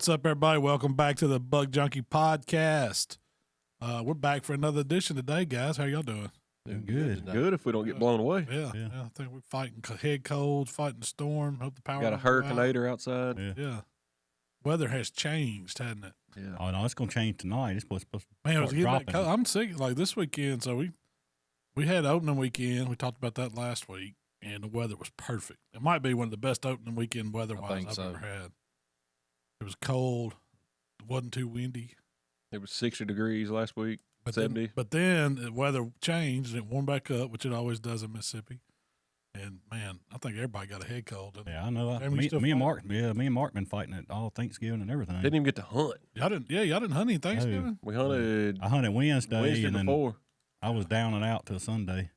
What's up, everybody? Welcome back to the Bug Junkie podcast. We're back for another edition today, guys. How y'all doing? Doing good. Good if we don't get blown away. Yeah. I think we're fighting head colds, fighting the storm. Hope the power. Got a hurricaneator outside. Yeah. Weather has changed, hasn't it? Yeah. Oh no, it's gonna change tonight. It's supposed to Man, it was start getting that cold. I'm sick. Like this weekend, so we had opening weekend. We talked about that last week, and the weather was perfect. It might be one of the best opening weekend weather-wise I've ever had. It was cold. It wasn't too windy. It was 60 degrees last week, but 70. Then the weather changed and it warmed back up, which it always does in Mississippi. And man, I think everybody got a head cold. Yeah, I know. Me and Mark been fighting it all Thanksgiving and everything. Didn't even get to hunt. Y'all didn't hunt any Thanksgiving? We hunted. I hunted Wednesday and before. Then I was down and out till Sunday.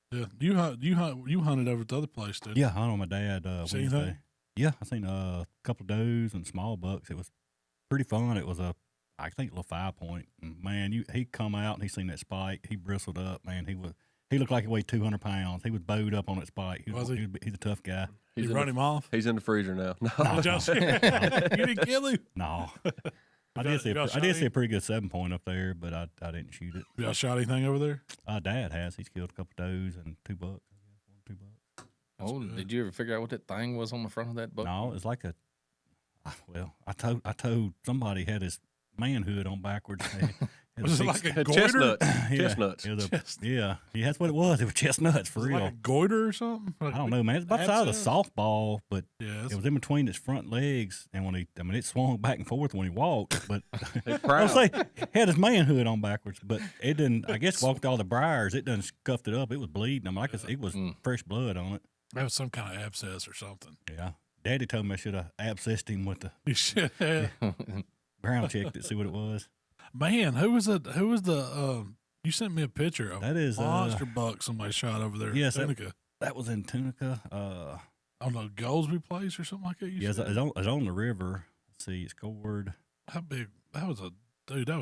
Yeah, you hunted over at the other place, didn't you? Yeah, I hunted with my dad Wednesday. Anything? Yeah, I seen a couple of does and small bucks. It was pretty fun. It was I think a little 5-point. And man, he come out and he seen that spike. He bristled up. Man, he looked like he weighed 200 pounds. He was bowed up on that spike. He's a tough guy. You run him off? He's in the freezer now. No, you didn't kill him? No. I did see a pretty good 7-point up there, but I didn't shoot it. Y'all shot anything over there? Dad has. He's killed a couple does and 2 bucks. I guess 1 or 2 bucks. Did you ever figure out what that thing was on the front of that buck? No, it's like I told somebody had his manhood on backwards. Was it like a goiter? Chestnuts. Yeah, that's what it was. It was chestnuts for real. Like a goiter or something? I don't know, man. It's about the size of a softball, but yeah, it was in between its front legs, and it swung back and forth when he walked. But I'll say had his manhood on backwards, but it didn't. I guess walked all the briars. It done scuffed it up. It was bleeding. It was fresh blood on it. That was some kind of abscess or something. Yeah, Daddy told me I should have abscessed him with the. You should have. Ground checked it, see what it was. Man, who was the? You sent me a picture of that is monster buck somebody shot over there. Yes, in Tunica. That was in Tunica. I don't know, Goldsby Place or something like that. Yes, it's on the river. Let's see, it scored. How big? That was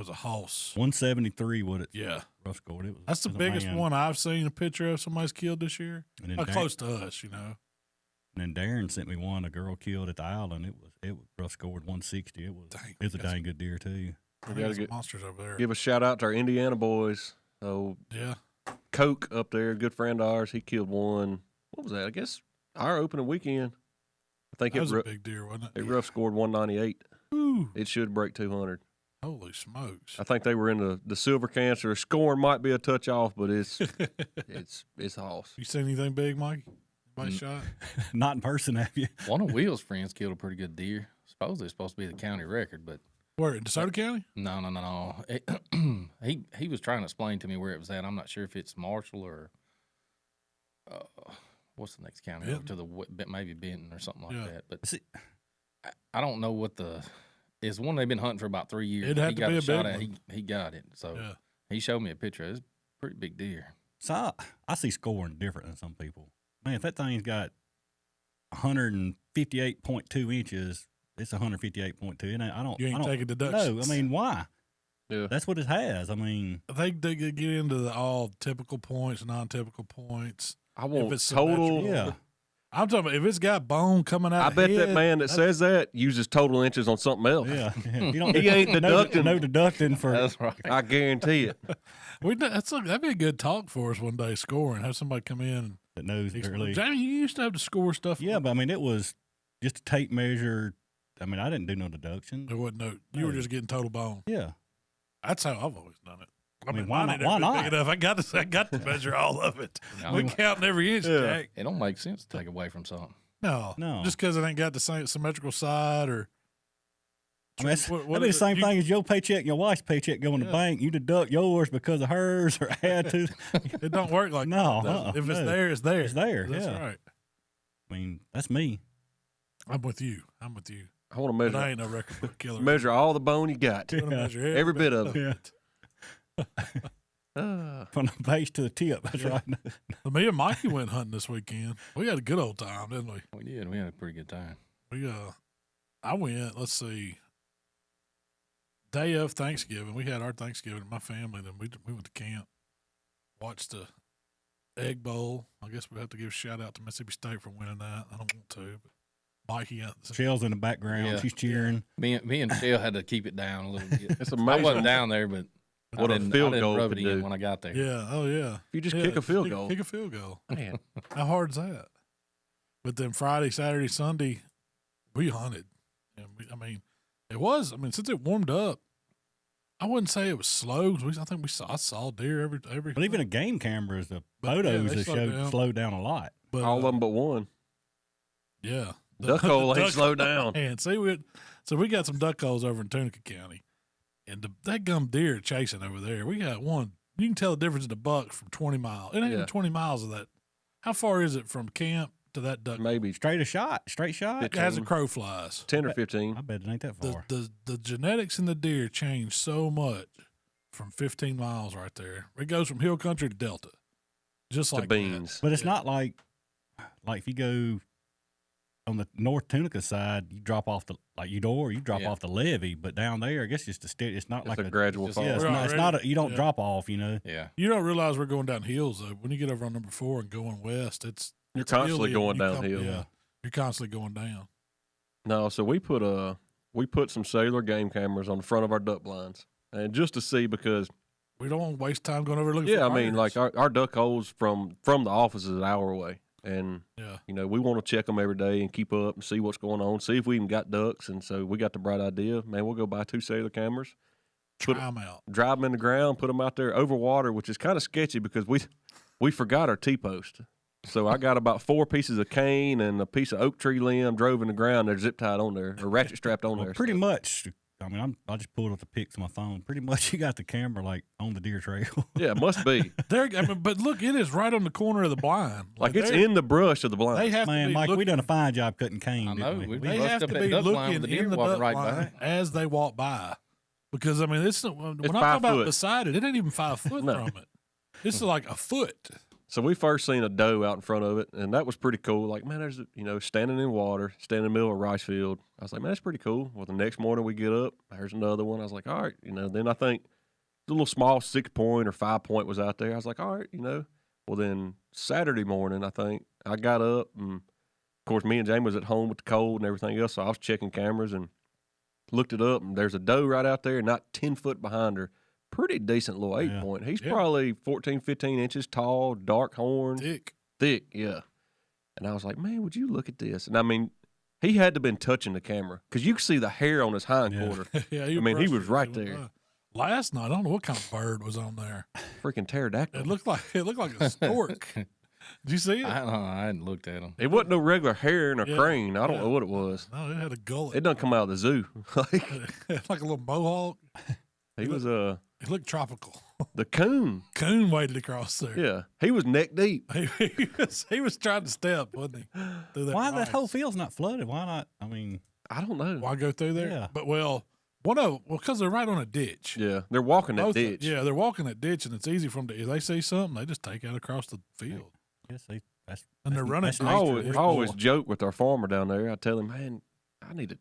a hoss. 173. What it? Yeah, rough scored. That's the biggest one I've seen a picture of somebody's killed this year. Close to us, And then Darren sent me one. A girl killed at the island. It was rough scored 160. It was a dang good deer too. We got some monsters over there. Give a shout out to our Indiana boys. So yeah, Coke up there, good friend of ours. He killed one. What was that? I guess our opening weekend. I think that was a big deer, wasn't it? It rough scored 198. Ooh. It should break 200. Holy smokes! I think they were in the silver cancer. Scoring might be a touch off, but it's hoss. You seen anything big, Mikey? Anybody shot? Not in person, have you? One of Will's friends killed a pretty good deer. Supposedly it's supposed to be the county record, but where in DeSoto County? No. He was trying to explain to me where it was at. I'm not sure if it's Marshall or what's the next county over to the maybe Benton or something like that. But I don't know what it's one they've been hunting for about 3 years. It'd have to be a big one. He got it. So he showed me a picture. It's a pretty big deer. So I see scoring different than some people. Man, if that thing's got 158.2 inches, it's 158.2. And You ain't taking deductions. No, I mean, why? Yeah. That's what it has. I mean, I think they get into all typical points, non-typical points. I want if it's total. Yeah. I'm talking about if it's got bone coming out. I bet that man that says that uses total inches on something else. Yeah. He ain't deducting. No deducting for. That's right. I guarantee it. That'd be a good talk for us one day, scoring. Have somebody come in that knows early. Jamie, you used to have to score stuff. Yeah, but I mean, it was just a tape measure. I mean, I didn't do no deduction. There wasn't no. You were just getting total bone. Yeah. That's how I've always done it. I mean, why not? Big enough. I got to measure all of it. We're counting every inch, Jack. It don't make sense to take away from something. No. Just because it ain't got the same symmetrical side or. I mean, that'd be the same thing as your paycheck and your wife's paycheck go in the bank. You deduct yours because of hers or add to. It don't work like that. If it's there, it's there. It's there. That's right. I mean, that's me. I'm with you. I want to measure. But I ain't no record book killer. Measure all the bone you got. Measure every bit of it. From the base to the tip. That's right. Me and Mikey went hunting this weekend. We had a good old time, didn't we? We did. We had a pretty good time. I went. Let's see. Day of Thanksgiving, we had our Thanksgiving with my family. Then we went to camp, watched the Egg Bowl. I guess we have to give a shout out to Mississippi State for winning that. I don't want to, but Mikey. Shell's in the background. Yeah. She's cheering. Me and Shell had to keep it down a little bit. It's amazing. I wasn't down there, but what a field goal rub could it do in when I got there. Yeah. Oh yeah. If you just kick a field goal. Kick a field goal. Man, how hard is that? But then Friday, Saturday, Sunday, we hunted. And it was. since it warmed up, I wouldn't say it was slow. I saw deer every. But even the game cameras, the photos that slowed down a lot. But, all of them but one. Yeah. Duck hole ain't slowed down. And see, we got some duck holes over in Tunica County. And that gum deer chasing over there. We got one. You can tell the difference in the buck from 20 miles. It ain't even 20 miles of that. How far is it from camp to that duck? Maybe straight shot. 15, as a crow flies. 10 or 15. I bet it ain't that far. The genetics in the deer change so much from 15 miles right there. It goes from hill country to delta. Just like beans. That. But it's not like if you go on the North Tunica side, you drop off off the levee, but down there, I guess it's not like a gradual fall. Yeah, it's not you don't drop off, Yeah. You don't realize we're going down hills though. When you get over on number 4 and going west, you're constantly going downhill. Yeah, you're constantly going down. No, so we put some cellular game cameras on the front of our duck blinds, and just to see, because we don't want to waste time going over looking. Yeah, for like our duck holes from the office is an hour away. And, we want to check them every day and keep up and see what's going on, see if we even got ducks. And so we got the bright idea, man, we'll go buy 2 cellular cameras. Try them out. Drive them in the ground, put them out there over water, which is kind of sketchy because we forgot our T-post. So I got about 4 pieces of cane and a piece of oak tree limb drove in the ground. They're zip tied on there or ratchet strapped on there. Pretty much. I just pulled up the pics on my phone. Pretty much, you got the camera on the deer trail. Yeah, it must be. But look, it is right on the corner of the blind. Like it's in the brush of the blind. They have to be Mike, we done a fine job cutting cane. I know. They have to be looking in the duck line as they walk by, because when I talk about beside it, it ain't even 5 foot from it. It's like a foot. So we first seen a doe out in front of it, and that was pretty cool. Like, man, there's standing in water, standing in the middle of a rice field. I was like, man, that's pretty cool. Well, the next morning we get up, there's another one. I was like, all right, Then I think the little small 6-point or 5-point was out there. I was like, all right, Well, then Saturday morning, I think I got up, and of course, me and Jamie was at home with the cold and everything else. So I was checking cameras and looked it up, and there's a doe right out there, not 10 foot behind her. Pretty decent little 8-point. He's probably 14, 15 inches tall, dark horn. Thick, yeah. And I was like, man, would you look at this? And he had to have been touching the camera because you could see the hair on his hind quarter. Yeah, he was right there. Last night, I don't know what kind of bird was on there. Freaking pterodactyl. It looked like a stork. Did you see it? I don't know. I hadn't looked at him. It wasn't no regular heron or crane. I don't know what it was. No, it had a gullet. It doesn't come out of the zoo. like a little mohawk. He was It looked tropical. The coon. Coon waded across there. Yeah, he was neck deep. He was trying to step, wasn't he? Why that whole field's not flooded? Why not? I don't know. Why go through there? Yeah. But because they're right on a ditch. Yeah, they're walking that ditch. Yeah, they're walking that ditch, and it's easy for them to. If they see something, they just take out across the field. Yes, they're running. I always joke with our farmer down there. I tell him, man,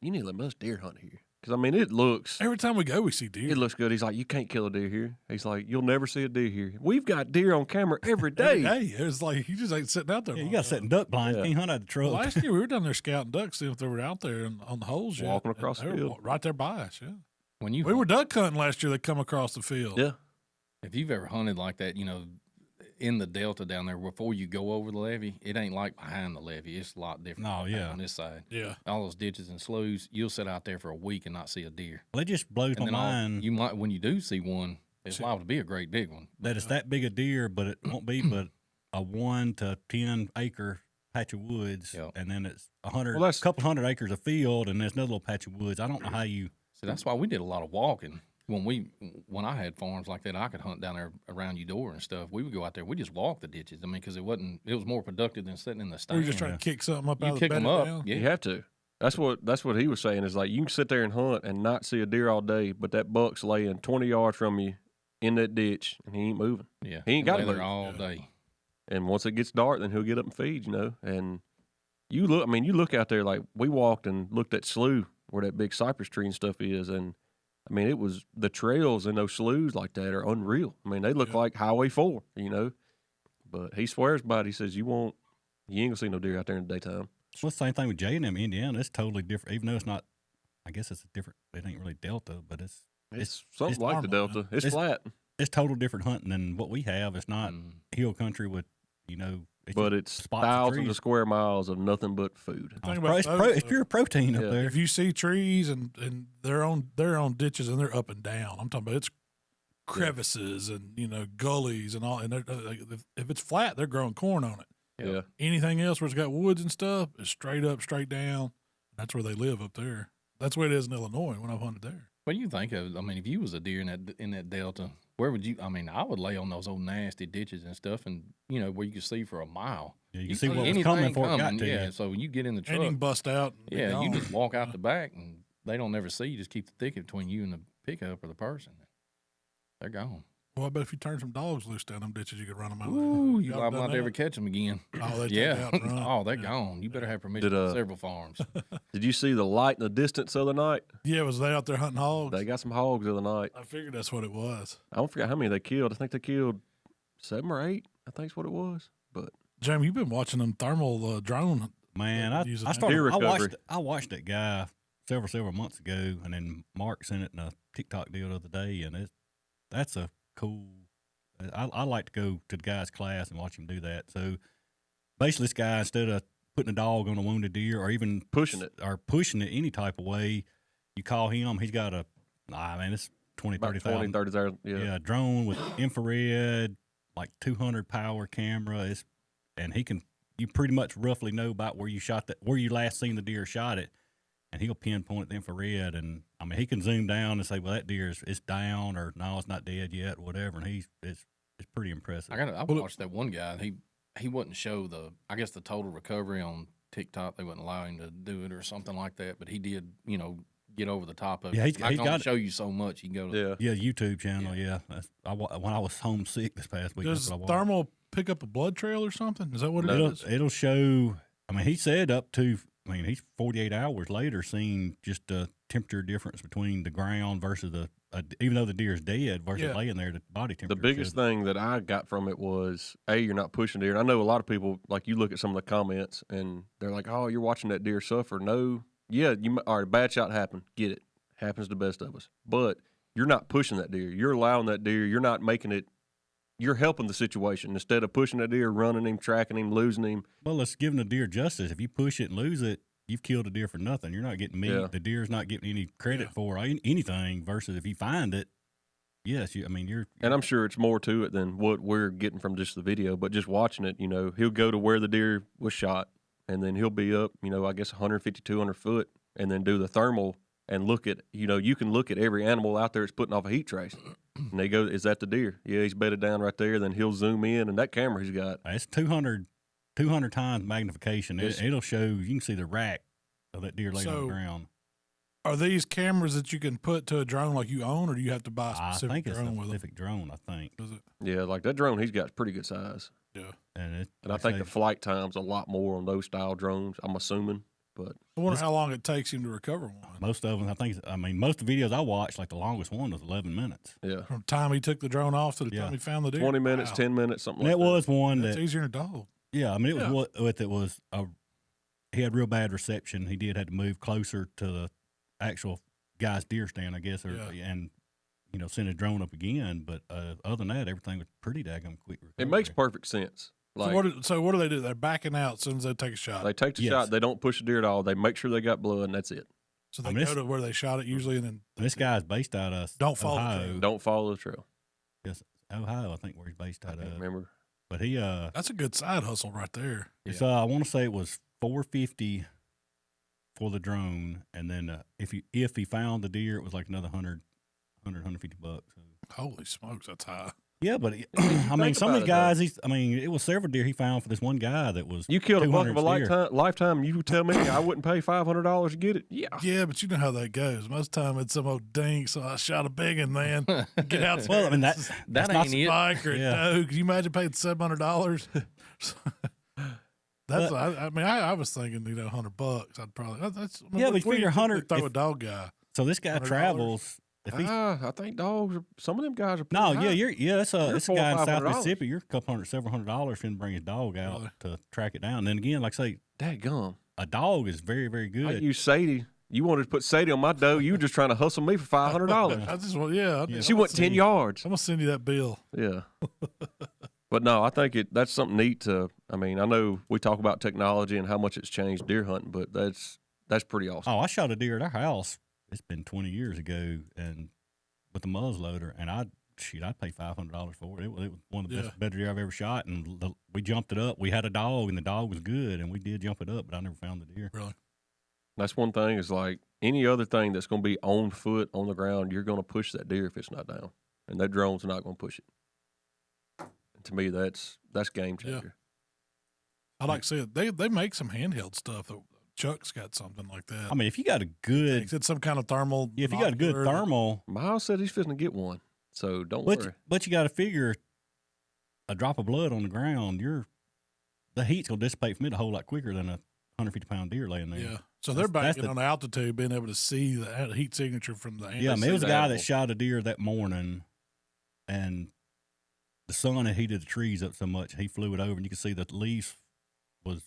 you need to let us deer hunt here. Because, it looks... Every time we go, we see deer. It looks good. He's like, you can't kill a deer here. He's like, you'll never see a deer here. We've got deer on camera every day. It's like, you just ain't sitting out there. Yeah, you got to sit in duck blinds. You can't hunt out of the truck. Last year, we were down there scouting ducks, seeing if they were out there on the holes. Walking across the field. Right there by us, yeah. We were duck hunting last year. They come across the field. Yeah. If you've ever hunted like that, in the delta down there, before you go over the levee, it ain't like behind the levee. It's a lot different. On this side. Yeah. All those ditches and sloughs, you'll sit out there for a week and not see a deer. Well, it just blows my mind. You might, when you do see one, it's liable to be a great big one. That it's that big a deer, but it won't be but a 1 to 10 acre patch of woods, and then it's a couple hundred acres of field, and there's another little patch of woods. I don't know how you. So that's why we did a lot of walking. When I had farms like that, I could hunt down there around Eudora and stuff. We would go out there. We just walk the ditches. Because it was more productive than sitting in the stand. We were just trying to kick something up out of the kick bed them up. down. Yeah. You have to. That's what he was saying is like you can sit there and hunt and not see a deer all day, but that buck's laying 20 yards from you in that ditch and he ain't moving. Yeah, he ain't got to move there all day. And once it gets dark, then he'll get up and feed. And you look out there like we walked and looked at slough where that big cypress tree and stuff is, and it was the trails in those sloughs like that are unreal. They look like Highway 4, But he swears by it. He says, you ain't going to see no deer out there in the daytime. Well, same thing with J&M, Indiana. It's totally different. Even though it's not, I guess it's a different. It ain't really Delta, but it's something it's like normal, the Delta. It's flat. It's total different hunting than what we have. It's not hill country with, but it's thousands of square miles of nothing but food. It's pure protein up there. If you see trees and they're on ditches and they're up and down, I'm talking about it's crevices and gullies and all. And if it's flat, they're growing corn on it. Yeah. Anything else where it's got woods and stuff is straight up, straight down. That's where they live up there. That's the way it is in Illinois when I've hunted there. What do you think of? I mean, if you was a deer in that Delta, where would you? I mean, I would lay on those old nasty ditches and stuff, and where you could see for a mile. Yeah, you can see what was coming before it got to you. So when you get in the truck, and you can bust out. Yeah, you just walk out the back, and they don't never see you. Just keep the thicket between you and the pickup or the person. They're gone. Well, I bet if you turn some dogs loose down them ditches, you could run them out. Ooh, you might not ever catch them again. Oh, they're gone. You better have permission from several farms. Did you see the light in the distance the other night? Yeah, was they out there hunting hogs? They got some hogs the other night. I figured that's what it was. I don't forget how many they killed. I think they killed 7 or 8. I think is what it was. But Jamie, you've been watching them thermal drone. Man, I watched that guy several months ago, and then Mark sent it in a TikTok deal the other day, and that's a cool. I like to go to the guy's class and watch him do that. So basically, this guy, instead of putting a dog on a wounded deer or even pushing it any type of way, you call him. He's got it's 30,000. Yeah, drone with infrared, like 200 power camera. And you pretty much roughly know about where you last seen the deer shot it. And he'll pinpoint the infrared, and I mean he can zoom down and say, "Well, that deer is down," or "No, it's not dead yet," or whatever. And it's pretty impressive. I watched that one guy. He wouldn't show the total recovery on TikTok. They wouldn't allow him to do it or something like that. But he did, get over the top of it. Yeah, he's got to show you so much. You can go to YouTube channel. Yeah, when I was homesick this past week. Does thermal pick up a blood trail or something? Is that what it is? It'll show. I mean, he said up to. I mean, he's 48 hours later seeing just a temperature difference between the ground versus even though the deer is dead versus laying there, the body temperature. The biggest thing that I got from it was, you're not pushing deer. And I know a lot of people, like you look at some of the comments and they're like, oh, you're watching that deer suffer. No. Yeah, all right, bad shot happened. Get it. Happens to the best of us. But you're not pushing that deer. You're allowing that deer. You're not making it. You're helping the situation instead of pushing that deer, running him, tracking him, losing him. Well, it's giving the deer justice. If you push it and lose it, you've killed a deer for nothing. You're not getting meat. Yeah. The deer's not getting any credit for anything. Versus if you find it, yes, you're. And I'm sure it's more to it than what we're getting from just the video, but just watching it. He'll go to where the deer was shot, and then he'll be up, I guess 150, 200 foot, and then do the thermal and look at. You can look at every animal out there that's putting off a heat trace. And they go, is that the deer? Yeah, he's bedded down right there. Then he'll zoom in, and that camera he's got. It's 200 times magnification. It'll show, you can see the rack of that deer laying on the ground. Are these cameras that you can put to a drone like you own, or do you have to buy a specific drone with them? I think it's a specific drone, I think. Is it? Yeah, like that drone he's got is pretty good size. Yeah. And I think the flight time's a lot more on those style drones, I'm assuming. But I wonder how long it takes him to recover one. Most of them, most of the videos I watched, like the longest one was 11 minutes. Yeah. From the time he took the drone off to the time he found the deer. 20 minutes, 10 minutes, something like that. It was one that's easier than a dog. Yeah, he had real bad reception. He did have to move closer to the actual guy's deer stand, I guess, and send a drone up again. But other than that, everything was pretty daggum quick recovery. It makes perfect sense. Like, so what do they do? They're backing out as soon as they take a shot. They take the shot. They don't push the deer at all. They make sure they got blood, and that's it. So they go to where they shot it usually, and then this guy's based out of Ohio. Don't follow the trail. Yes, Ohio, I think, where he's based out of. Remember, but he that's a good side hustle right there. So I want to say it was $450 for the drone, and then if he found the deer, it was like another $150. So. Holy smokes, that's high. Yeah, but some of these guys, it was several deer he found for this one guy that was. You killed a buck of a lifetime. You tell me I wouldn't pay $500 to get it? Yeah. Yeah, but you know how that goes. Most of the time it's some old dink, so I shot a big one, man. Get out. Well, that's not not it. Spike or no. Could you imagine paying $700? That's. I was thinking, $100. I'd probably. That's. Yeah, but figure 100. Throw a dog guy. So this guy travels. I think dogs. Some of them guys are. No, high. That's a guy in South Mississippi. You're several $100 for him to bring his dog out to track it down. And then again, like I say, dadgum. a dog is very, very good. I use Sadie. You wanted to put Sadie on my doe. You were just trying to hustle me for $500. I just want, yeah. She went 10 yards. I'm gonna send you that bill. Yeah. But no, I think that's something neat to. I mean, I know we talk about technology and how much it's changed deer hunting, but that's pretty awesome. Oh, I shot a deer at our house. It's been 20 years ago, and with the muzzleloader, and I'd pay $500 for it. It was one of the better deer I've ever shot, and we jumped it up. We had a dog, and the dog was good, and we did jump it up, but I never found the deer. Really? That's one thing is like any other thing that's going to be on foot, on the ground, you're going to push that deer if it's not down, and that drone's not going to push it. And to me, that's game changer. Yeah. I like to see it. They make some handheld stuff. Chuck's got something like that. I mean, if you got a good, it's some kind of thermal. If you got a good thermal, Miles said he's fitting to get one, so don't worry. But you got to figure a drop of blood on the ground, the heat's gonna dissipate from it a whole lot quicker than a 150-pound deer laying there. Yeah. So they're banking on altitude, being able to see the heat signature from the animal. Yeah, I mean, it was a guy that shot a deer that morning, and the sun had heated the trees up so much, he flew it over, and you could see that the leaves was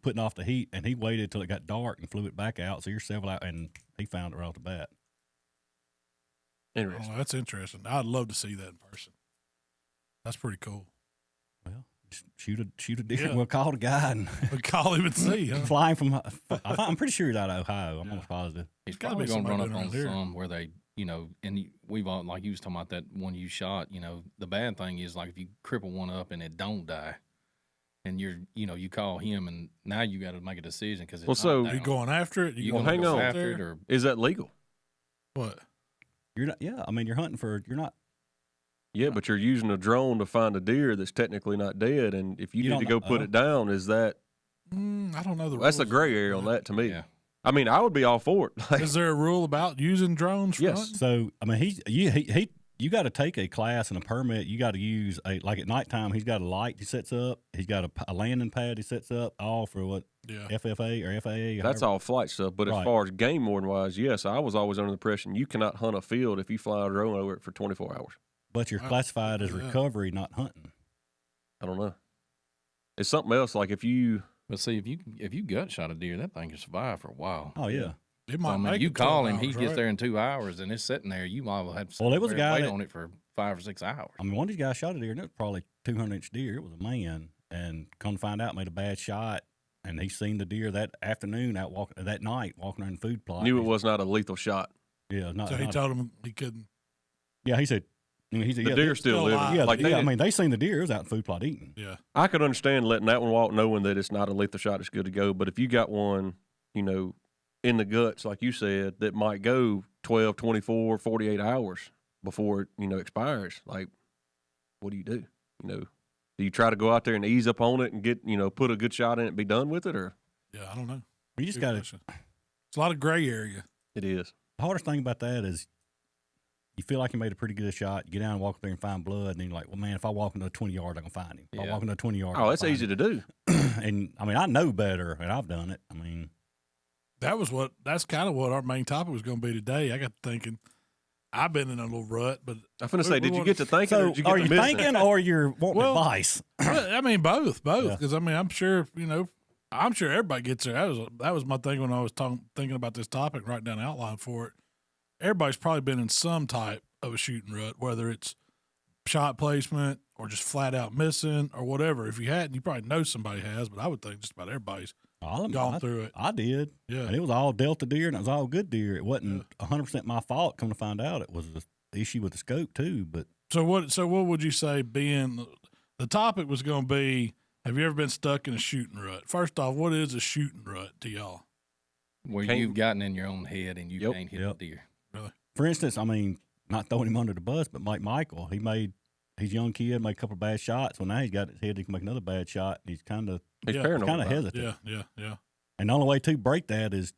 putting off the heat, and he waited till it got dark and flew it back out. So you're several out, and he found it right off the bat. Interesting. Oh, that's interesting. I'd love to see that in person. That's pretty cool. Well, shoot a deer. Yeah. We'll call the guy and we'll call him and see. Huh? Flying from, I'm pretty sure he's out of Ohio. I'm almost positive. He's probably going to run up on some where they, and we've all, like you was talking about that one you shot. The bad thing is like if you cripple one up and it don't die, and you call him, and now you got to make a decision because it's so you going after it? You hang on after it, or is that legal? What? You're not. Yeah, I mean, you're hunting for. You're not. Yeah, but you're using a drone to find a deer that's technically not dead, and if you need to go put it down, is that? I don't know the rules. That's a gray area on that to me. Yeah. I mean, I would be all for it. Is there a rule about using drones? For hunting? So I mean, you got to take a class and a permit. You got to use like at nighttime. He's got a light he sets up. He's got a landing pad he sets up. All for what? Yeah. FFA or FAA. That's all flight stuff. But as far as game warden wise, yes, I was always under the impression you cannot hunt a field if you fly a drone over it for 24 hours. But you're classified as recovery, not hunting. I don't know. It's something else. Like if you. But see, if you gut shot a deer, that thing can survive for a while. Oh yeah. It might make you call him, he gets there in 2 hours, and it's sitting there. You might have to it was a guy wait on it for 5 or 6 hours. I mean, one of these guys shot a deer, and it was probably 200-inch deer. It was a man, and come to find out, made a bad shot, and he seen the deer that afternoon that night walking around the food plot. Knew it was not a lethal shot. Yeah, not. So he told him he couldn't. Yeah, he said. The deer's still living. Yeah, I mean, they seen the deer. It was out in the food plot eating. Yeah, I could understand letting that one walk, knowing that it's not a lethal shot. It's good to go. But if you got one, in the guts, like you said, that might go 12, 24, 48 hours before it, expires. Like, what do you do? Do you try to go out there and ease up on it and get, put a good shot in it and be done with it, or? Yeah, I don't know. You just got to. It's a lot of gray area. It is. The hardest thing about that is you feel like you made a pretty good shot. You get down and walk up there and find blood, and then you're like, well, man, if I walk into 20 yards, I'm going to find him. If I walk into 20 yards, that's easy to do. And, I mean, I know better, and I've done it. I mean. That's kind of what our main topic was going to be today. I got thinking, I've been in a little rut, but I'm going to say, did you get to thinking? So or did you get are you thinking, or you're wanting advice? I mean, both. Because I mean, I'm sure everybody gets there. That was my thing when I was thinking about this topic, writing down an outline for it. Everybody's probably been in some type of a shooting rut, whether it's shot placement or just flat out missing or whatever. If you hadn't, you probably know somebody has, but I would think just about everybody's gone through it. I did. Yeah. And it was all Delta deer, and it was all good deer. It wasn't 100% my fault. Come to find out, it was the issue with the scope too. But so what would you say being the topic was going to be? Have you ever been stuck in a shooting rut? First off, what is a shooting rut to y'all? Where you've gotten in your own head and you can't hit the deer. Really? For instance, I mean, not throwing him under the bus, but Michael, he's a young kid, made a couple of bad shots. Well, now he's got his head, he can make another bad shot. And he's kind of hesitant. Yeah. And the only way to break that is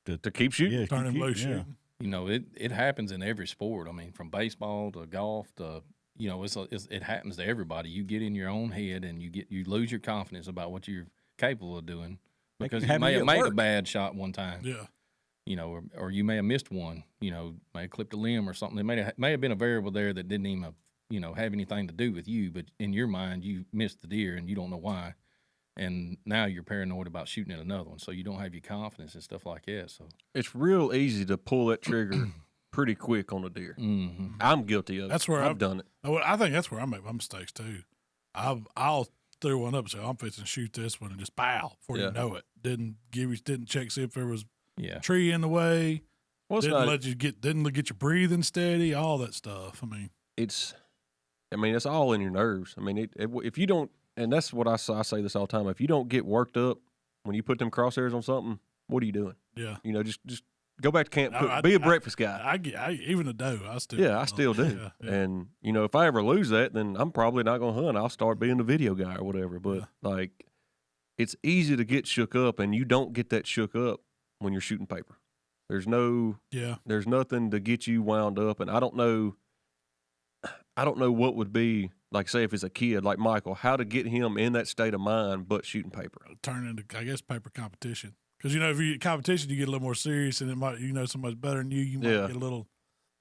to keep shooting. Yeah, turn him loose shooting. It happens in every sport. I mean, from baseball to golf to, it happens to everybody. You get in your own head and you lose your confidence about what you're capable of doing because you may have made a bad shot one time. Yeah. Or you may have missed one, may have clipped a limb or something. It may have been a variable there that didn't even, have anything to do with you, but in your mind, you missed the deer and you don't know why. And now you're paranoid about shooting at another one, so you don't have your confidence and stuff like that. So it's real easy to pull that trigger pretty quick on a deer. Mm-hmm. I'm guilty of it. That's where I've done it. I think that's where I make my mistakes too. I'll throw one up and say, I'm fixing to shoot this one, and just pow before you know it. Didn't check, see if there was tree in the way. Well, didn't get your breathing steady, all that stuff. I mean, it's all in your nerves. I mean, if you don't, and that's what I say this all the time. If you don't get worked up when you put them crosshairs on something, what are you doing? Yeah, just go back to camp. Be a breakfast guy. I even a doe. I still do. Yeah. And if I ever lose that, then I'm probably not going to hunt. I'll start being the video guy or whatever. But like, it's easy to get shook up, and you don't get that shook up when you're shooting paper. There's nothing to get you wound up, and I don't know what would be like. Say if it's a kid like Michael, how to get him in that state of mind, but shooting paper. Turn into, I guess, paper competition. Because, if you competition, you get a little more serious, and it might, somebody's better than you. You might get a little.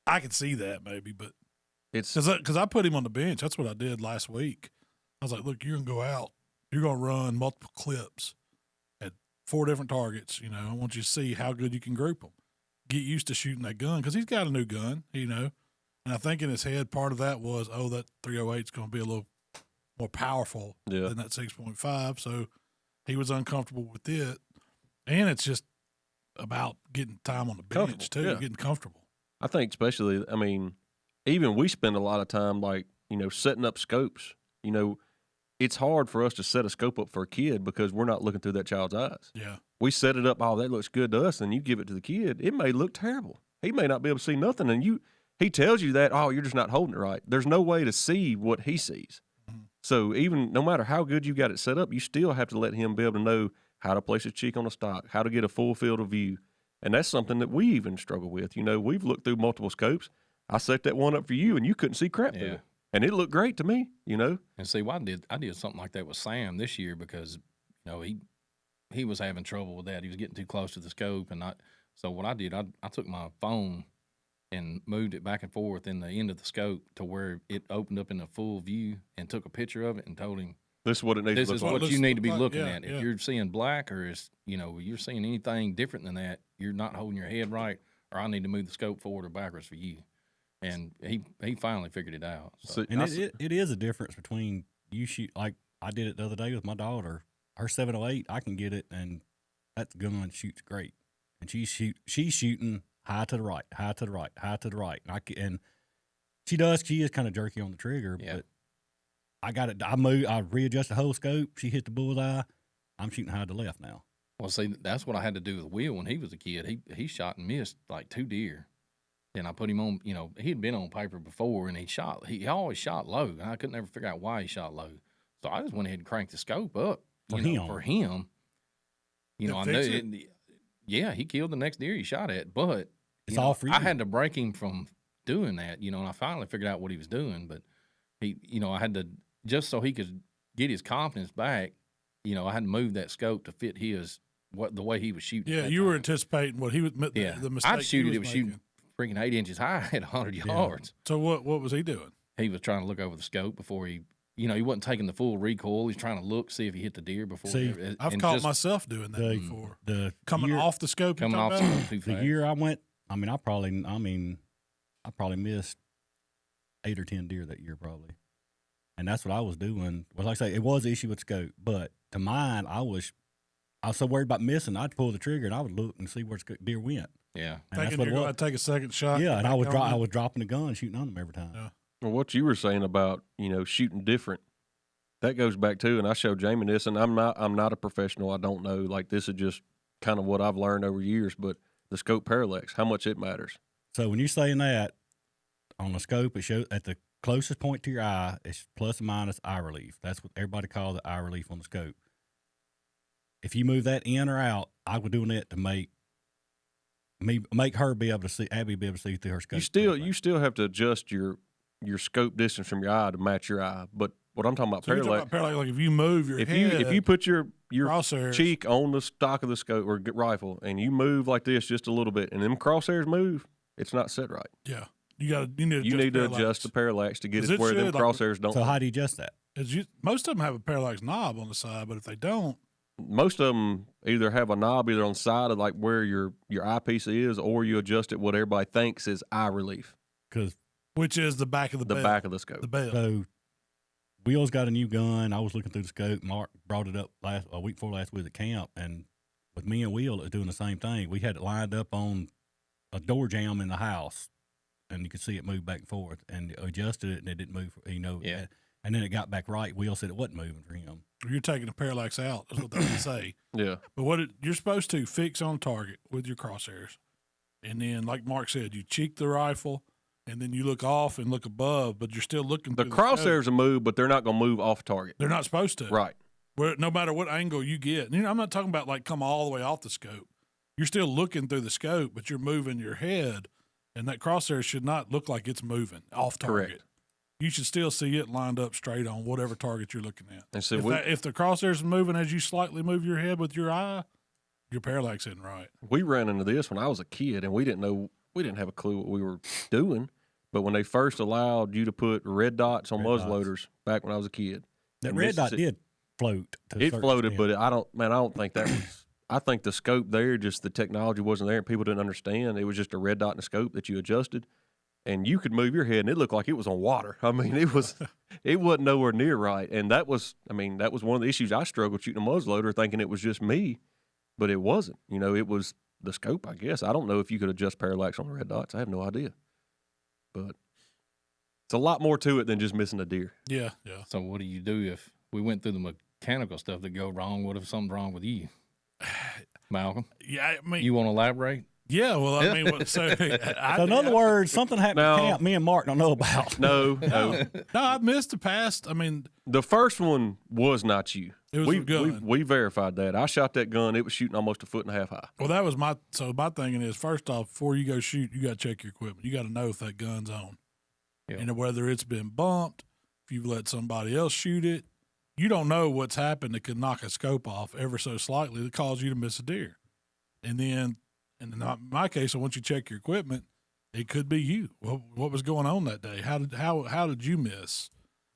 I can see that maybe, but it's because I put him on the bench. That's what I did last week. I was like, look, you're gonna go out. You're gonna run multiple clips at 4 different targets. I want you to see how good you can group them. Get used to shooting that gun because he's got a new gun. And I think in his head, part of that was, that 308 is going to be a little more powerful than that 6.5. So he was uncomfortable with it. And it's just about getting time on the bench, too, getting comfortable. I think especially, even we spend a lot of time, setting up scopes. It's hard for us to set a scope up for a kid because we're not looking through that child's eyes. Yeah. We set it up, that looks good to us, and you give it to the kid. It may look terrible. He may not be able to see nothing, and he tells you that, you're just not holding it right. There's no way to see what he sees. Mm-hmm. So even no matter how good you got it set up, you still have to let him be able to know how to place his cheek on a stock, how to get a full field of view. And that's something that we even struggle with. We've looked through multiple scopes. I set that one up for you, and you couldn't see crap through it. And it looked great to me, And see, I did something like that with Sam this year because, he was having trouble with that. He was getting too close to the scope. So what I did, I took my phone and moved it back and forth in the end of the scope to where it opened up in a full view and took a picture of it and told him, this is what it needs to look like. This is what you need to be looking at. If you're seeing black or you're seeing anything different than that, you're not holding your head right, or I need to move the scope forward or backwards for you. And he finally figured it out. So. And it is a difference between you shoot, like I did it the other day with my daughter. Her 708, I can get it, and that gun shoots great. And she's shooting high to the right, high to the right, high to the right. And she is kind of jerky on the trigger, but I got it. I readjust the whole scope. She hit the bullseye. I'm shooting high to left now. Well, see, that's what I had to do with Will when he was a kid. He shot and missed like 2 deer. And I put him on, he had been on paper before, and he always shot low. And I couldn't never figure out why he shot low. So I just went ahead and cranked the scope up for him. I knew he killed the next deer he shot at, but it's all for you. I had to break him from doing that, and I finally figured out what he was doing. But I had to, just so he could get his confidence back, I had to move that scope to fit the way he was shooting. Yeah, you were anticipating what he was. The mistake I'd shoot it. It was shooting freaking 8 inches high at 100 yards. So what was he doing? He was trying to look over the scope before he wasn't taking the full recoil. He's trying to look, see if he hit the deer before. See, I've caught myself doing that before. Coming off the scope. Coming off the scope too fast. The year I went, I probably missed 8 or 10 deer that year probably. And that's what I was doing. Well, like I say, it was an issue with scope, but to mine, I was so worried about missing, I'd pull the trigger and I would look and see where the deer went. Yeah, and that's what I'd take a second shot. Yeah, and I was dropping the gun, shooting on them every time. Yeah. Well, what you were saying about shooting different, that goes back to, and I showed Jamie this, and I'm not a professional. I don't know. Like, this is just kind of what I've learned over years. But the scope parallax, how much it matters. So when you're saying that on the scope, it shows at the closest point to your eye, it's plus or minus eye relief. That's what everybody calls the eye relief on the scope. If you move that in or out, I was doing that to make her be able to see, Abby be able to see through her scope. You still have to adjust your scope distance from your eye to match your eye. But what I'm talking about, parallax, like if you move your head, if you put your crosshairs, cheek on the stock of the scope or rifle, and you move like this just a little bit, and them crosshairs move, it's not set right. Yeah, you need to adjust the parallax to get it where them crosshairs don't. So how do you adjust that? Most of them have a parallax knob on the side, but if they don't, most of them either have a knob either on the side of like where your eyepiece is, or you adjust it what everybody thinks is eye relief, which is the back of the belt. back of the scope. The belt. So Will's got a new gun. I was looking through the scope. Mark brought it up a week before last week at camp, and with me and Will, it was doing the same thing. We had it lined up on a door jamb in the house, and you could see it move back and forth, and adjusted it, and it didn't move. Yeah. And then it got back right. Will said it wasn't moving for him. You're taking the parallax out. That's what they say. Yeah. But you're supposed to fix on target with your crosshairs, and then, like Mark said, you cheek the rifle, and then you look off and look above, but you're still looking. The crosshairs will move, but they're not going to move off target. They're not supposed to. Right. No matter what angle you get. And, I'm not talking about like come all the way off the scope. You're still looking through the scope, but you're moving your head, and that crosshair should not look like it's moving off target. Correct. You should still see it lined up straight on whatever target you're looking at. And so if the crosshair's moving as you slightly move your head with your eye, your parallax isn't right. We ran into this when I was a kid, and we didn't have a clue what we were doing. But when they first allowed you to put red dots on muzzleloaders back when I was a kid, that red dot did float. It floated, but I don't think that was. I think the scope there, just the technology wasn't there, and people didn't understand. It was just a red dot in the scope that you adjusted, and you could move your head, and it looked like it was on water. I mean, it wasn't nowhere near right, and that was one of the issues I struggled shooting a muzzleloader, thinking it was just me, but it wasn't. It was the scope, I guess. I don't know if you could adjust parallax on the red dots. I have no idea, but it's a lot more to it than just missing a deer. Yeah. So what do you do if we went through the mechanical stuff that go wrong? What if something's wrong with you, Malcolm? Yeah, I mean, you want to elaborate? Yeah, well, I mean, so in other words, something happened at camp me and Mark don't know about. No, I missed the past. I mean, the first one was not you. It was a gun. We verified that. I shot that gun. It was shooting almost 1.5 feet high. Well, that was my thinking is, first off, before you go shoot, you got to check your equipment. You got to know if that gun's on. Yeah. And whether it's been bumped, if you've let somebody else shoot it, you don't know what's happened that could knock a scope off ever so slightly that cause you to miss a deer. And then, in my case, once you check your equipment, it could be you. What was going on that day? How did you miss?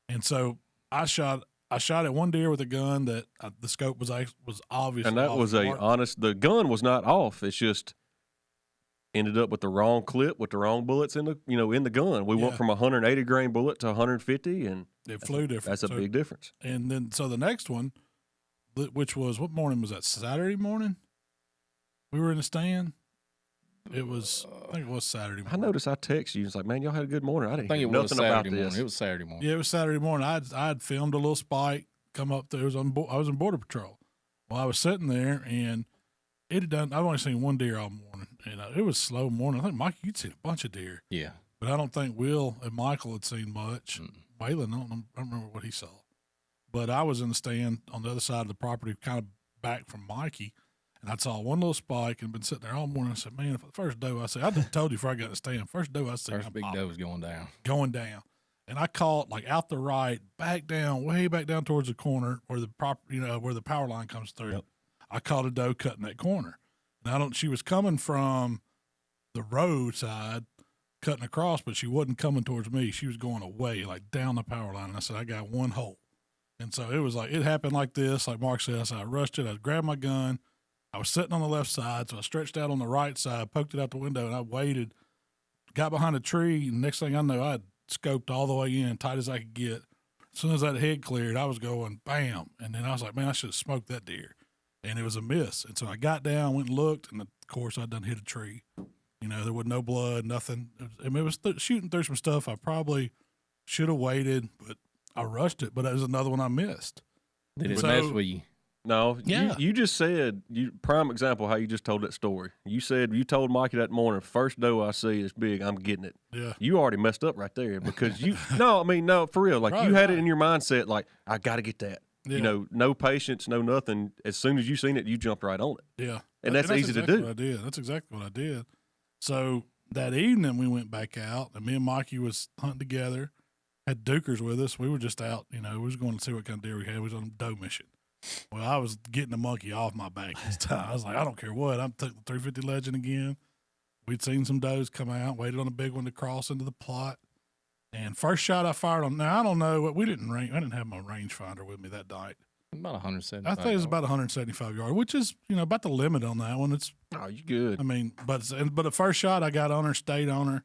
And so I shot at one deer with a gun that the scope was obvious. And that was the gun was not off. It's just ended up with the wrong clip with the wrong bullets in the gun. We went from 180 grain bullet to 150, and it flew different. That's a big difference. And then so the next one, which was, what morning was that? Saturday morning. We were in the stand. I think it was Saturday morning. I noticed I texted you. It's like, man, y'all had a good morning. I didn't hear nothing about this. It was Saturday morning. Yeah, it was Saturday morning. I had filmed a little spike come up there. I was in Border Patrol. Well, I was sitting there, and it had done. I've only seen one deer all morning, and it was slow morning. I think, Mikey, you'd seen a bunch of deer. Yeah. But I don't think Will and Michael had seen much. Waylon, I don't remember what he saw. But I was in the stand on the other side of the property, kind of back from Mikey, and I saw one little spike and been sitting there all morning. I said, man, if the first doe I see, I just told you before I got in the stand, first doe I see. First big doe was going down. Going down. And I caught like out the right, back down, way back down towards the corner where where the power line comes through. Yep. I caught a doe cutting that corner. And she was coming from the roadside, cutting across, but she wasn't coming towards me. She was going away, like down the power line. And I said, I got one hole. And so it was like, it happened like this. Like Mark said, I rushed it. I grabbed my gun. I was sitting on the left side, so I stretched out on the right side, poked it out the window, and I waited, got behind a tree, and next thing I know, I had scoped all the way in, tight as I could get. As soon as that head cleared, I was going, bam. And then I was like, man, I should have smoked that deer. And it was a miss. And so I got down, went and looked, and of course I done hit a tree. There was no blood, nothing. It was shooting through some stuff I probably should have waited, but I rushed it. But it was another one I missed. Did it mess with you? No, yeah. You just said, prime example how you just told that story. You said you told Mikey that morning, first doe I see is big, I'm getting it. Yeah. You already messed up right there because no, for real. Like you had it in your mindset, like, I got to get that. Yeah. No patience, no nothing. As soon as you seen it, you jumped right on it. Yeah. And that's easy exactly to do. What I did. That's exactly what I did. So that evening we went back out, and me and Mikey was hunting together, had dukers with us. We were just out, we was going to see what kind of deer we had. We was on a doe mission. Well, I was getting the monkey off my back this time. I was like, I don't care what. I took the 350 Legend again. We'd seen some does come out, waited on a big one to cross into the plot. And first shot I fired on. Now I don't know what we didn't range. I didn't have my rangefinder with me that night. About 175. I think it was about 175 yards, which is about the limit on that one. It's you good. I mean, but the first shot I got on her, stayed on her.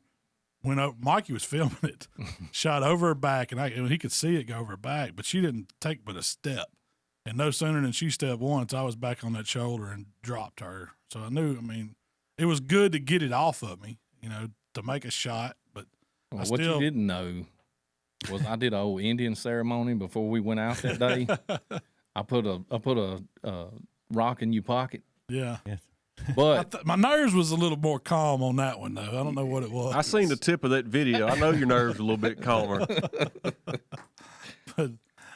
When Mikey was filming it, shot over her back, and he could see it go over her back, but she didn't take but a step. And no sooner than she stepped once, I was back on that shoulder and dropped her. So I knew. I mean, it was good to get it off of me, to make a shot. But what you didn't know was I did an old Indian ceremony before we went out that day. I put a rock in your pocket. Yeah. Yes. But my nerves was a little more calm on that one, though. I don't know what it was. I seen the tip of that video. I know your nerves are a little bit calmer.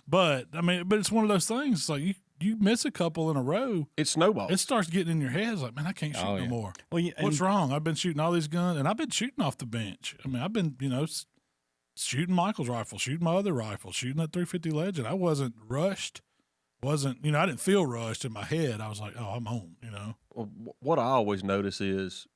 But I mean, it's one of those things. It's like you miss a couple in a row, it snowballs. It starts getting in your head. It's like, man, I can't shoot no more. Well, what's wrong? I've been shooting all these guns, and I've been shooting off the bench. I mean, I've been shooting Michael's rifle, shooting my other rifle, shooting that 350 Legend. I wasn't rushed. I didn't feel rushed in my head. I was like, oh, I'm home, Well, what I always notice is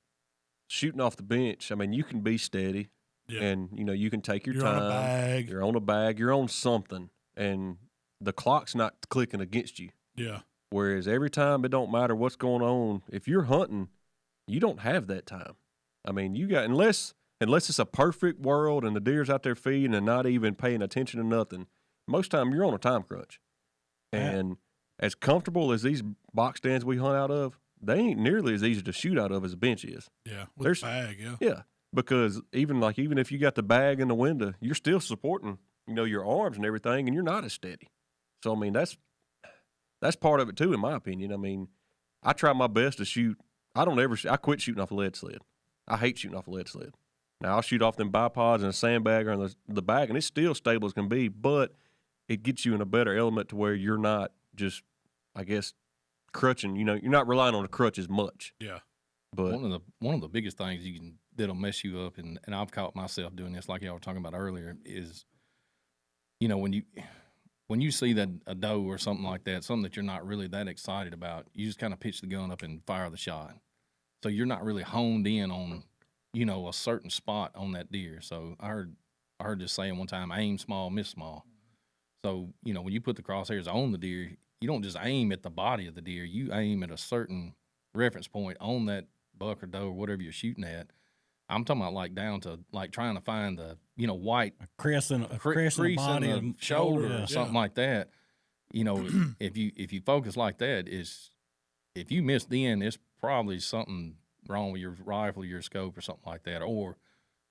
shooting off the bench. I mean, you can be steady, and you can take your time. You're on a bag. You're on a bag. You're on something, and the clock's not clicking against you. Yeah. Whereas every time, it don't matter what's going on. If you're hunting, you don't have that time. I mean, you got unless it's a perfect world and the deer's out there feeding and not even paying attention to nothing. Most time, you're on a time crunch. And as comfortable as these box stands we hunt out of, they ain't nearly as easy to shoot out of as a bench is. Yeah, with the bag, Yeah, because even if you got the bag in the window, you're still supporting, your arms and everything, and you're not as steady. So, I mean, that's part of it, too, in my opinion. I mean, I try my best to shoot. I quit shooting off a lead sled. I hate shooting off a lead sled. Now, I'll shoot off them bipods and a sandbagger and the bag, and it's still stable as can be, but it gets you in a better element to where you're not just, I guess, crutching. You're not relying on the crutch as much. Yeah. But one of the biggest things that'll mess you up, and I've caught myself doing this, like y'all were talking about earlier, is when you see that a doe or something like that, something that you're not really that excited about, you just kind of pitch the gun up and fire the shot. So you're not really honed in on a certain spot on that deer. So I heard this saying one time, aim small, miss small. So, when you put the crosshairs on the deer, you don't just aim at the body of the deer. You aim at a certain reference point on that buck or doe or whatever you're shooting at. I'm talking about like down to like trying to find the, white crease in the body in the shoulder or something like that. If you focus like that, if you miss then, it's probably something wrong with your rifle, your scope or something like that, or